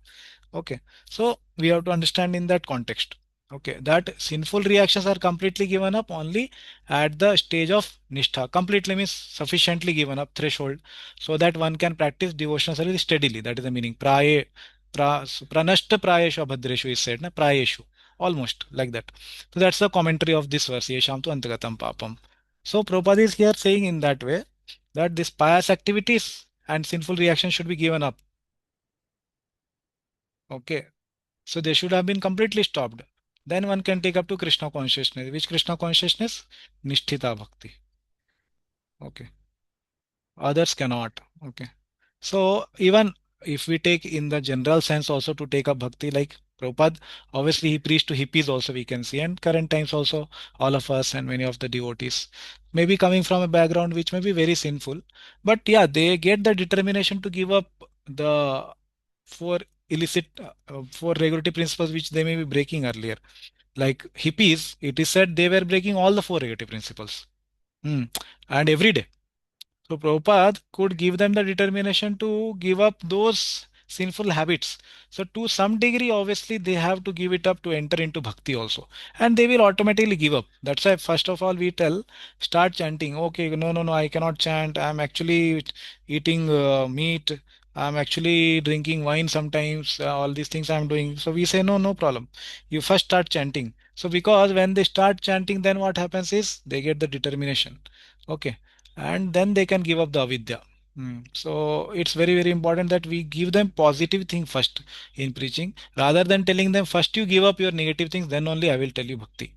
Speaker 3: Okay, so we have to understand in that context. Okay, that sinful reactions are completely given up only at the stage of nishtha. Completely means sufficiently given up threshold, so that one can practice devotional service steadily. That is the meaning. Pranashta prayeshu abhadreshu is said, na prayeshu. Almost like that. So that's the commentary of this verse. Yesham tu antagatam papam. So Prabhupada is here saying in that way that these pious activities and sinful reactions should be given up. Okay, so they should have been completely stopped. Then one can take up to Krishna consciousness. Which Krishna consciousness? Nishtita Bhakti. Okay. Others cannot. Okay. So even if we take in the general sense also to take up bhakti, like Prabhupada, obviously, he preached to hippies also, we can see, and current times also, all of us and many of the devotees, maybe coming from a background which may be very sinful, but yeah, they get the determination to give up the four illicit, four regulatory principles which they may be breaking earlier. Like hippies, it is said they were breaking all the four regulatory principles. Hmm. And every day. So Prabhupada could give them the determination to give up those sinful habits. So to some degree, obviously, they have to give it up to enter into bhakti also. And they will automatically give up. That's why first of all we tell, start chanting. Okay, no, no, no, I cannot chant. I'm actually eating meat. I'm actually drinking wine sometimes. All these things I'm doing. So we say, no, no problem. You first start chanting. So because when they start chanting, then what happens is they get the determination. Okay, and then they can give up the avidya. So it's very, very important that we give them positive thing first in preaching, rather than telling them first you give up your negative things, then only I will tell you bhakti.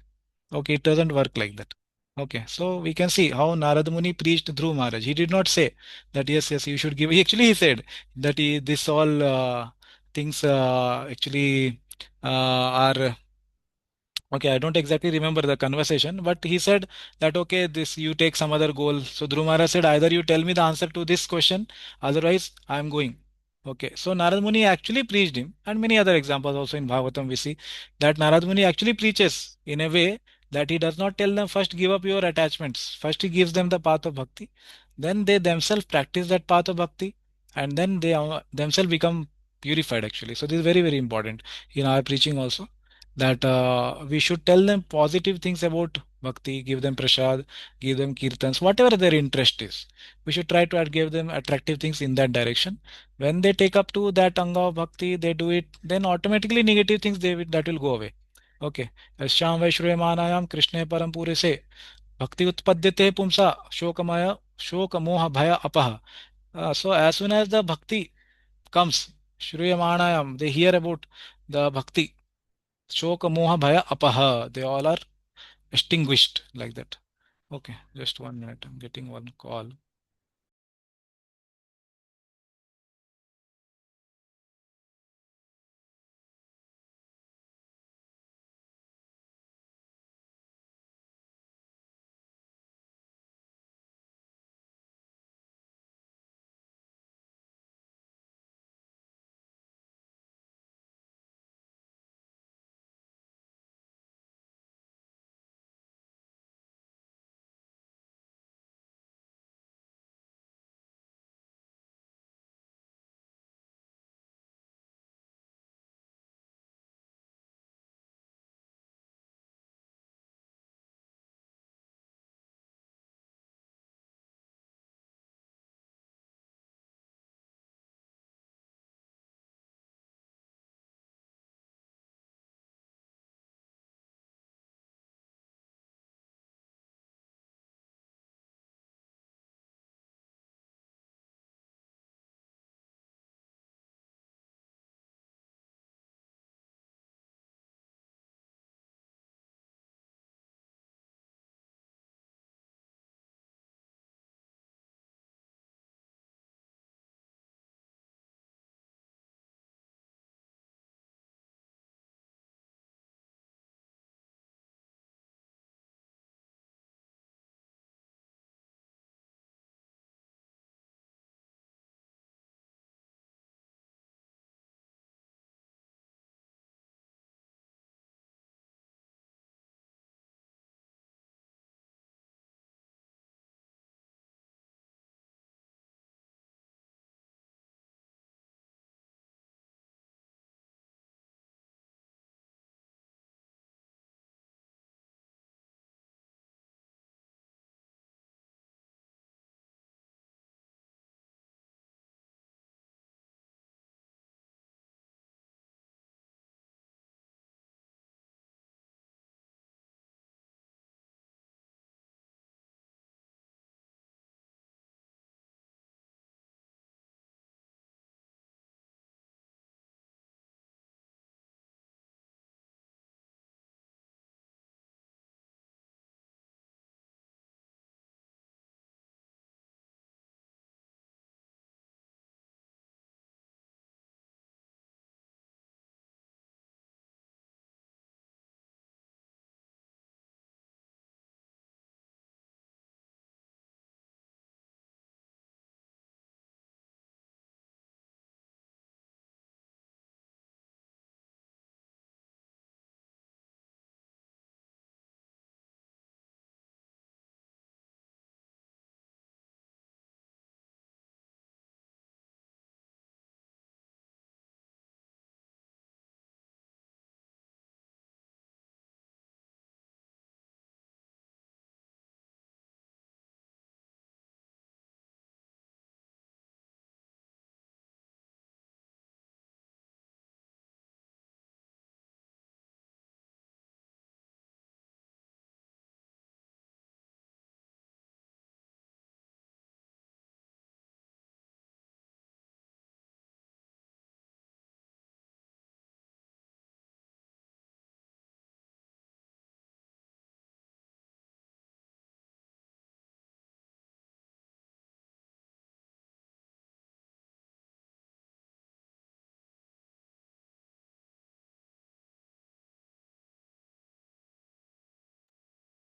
Speaker 3: Okay, it doesn't work like that. Okay, so we can see how Narad Muni preached Dhruv Maharaj. He did not say that yes, yes, you should give. Actually, he said that this all things actually are okay. I don't exactly remember the conversation, but he said that okay, this you take some other goal. So Dhruv Maharaj said either you tell me the answer to this question, otherwise I am going. Okay, so Narad Muni actually preached him, and many other examples also in Bhagavatam we see that Narad Muni actually preaches in a way that he does not tell them first give up your attachments. First he gives them the path of bhakti, then they themselves practice that path of bhakti, and then they themselves become purified actually. So this is very, very important in our preaching also, that we should tell them positive things about bhakti, give them prasad, give them kirtans, whatever their interest is. We should try to give them attractive things in that direction. When they take up to that anga of bhakti, they do it, then automatically negative things that will go away. Okay. Sham Vaishruyamanayam Krishna Param Pure se Bhakti Utpadyate Pumsa Shokamaya Shokamoha Bhaya Apaha. So as soon as the bhakti comes, Shruyamanayam, they hear about the bhakti. Shoka Moha Bhaya Apaha. They all are extinguished like that. Okay, just 1 minute. I'm getting one call.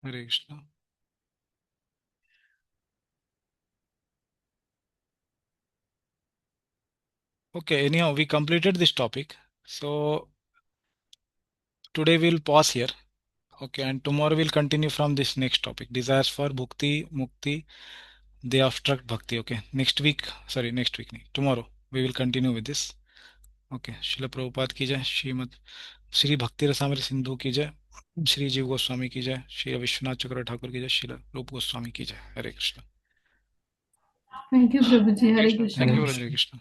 Speaker 3: Hare Krishna. Okay, anyhow, we completed this topic. So today we'll pause here. Okay, and tomorrow we'll continue from this next topic, desires for bhukti, mukti, they obstruct bhakti. Okay, next week, tomorrow we will continue with this. Okay, Srila Prabhupada की जय, श्रीमद श्री भक्ति रसामृत सिंधु की जय, श्री जीव गोस्वामी की जय, श्री विश्वनाथ चक्र ठाकुर की जय, श्री रूप गोस्वामी की जय. हरे Krishna.
Speaker 6: Thank you, Prabhuji. Hare
Speaker 3: Thank
Speaker 6: Krishna.
Speaker 3: you, Hare Krishna.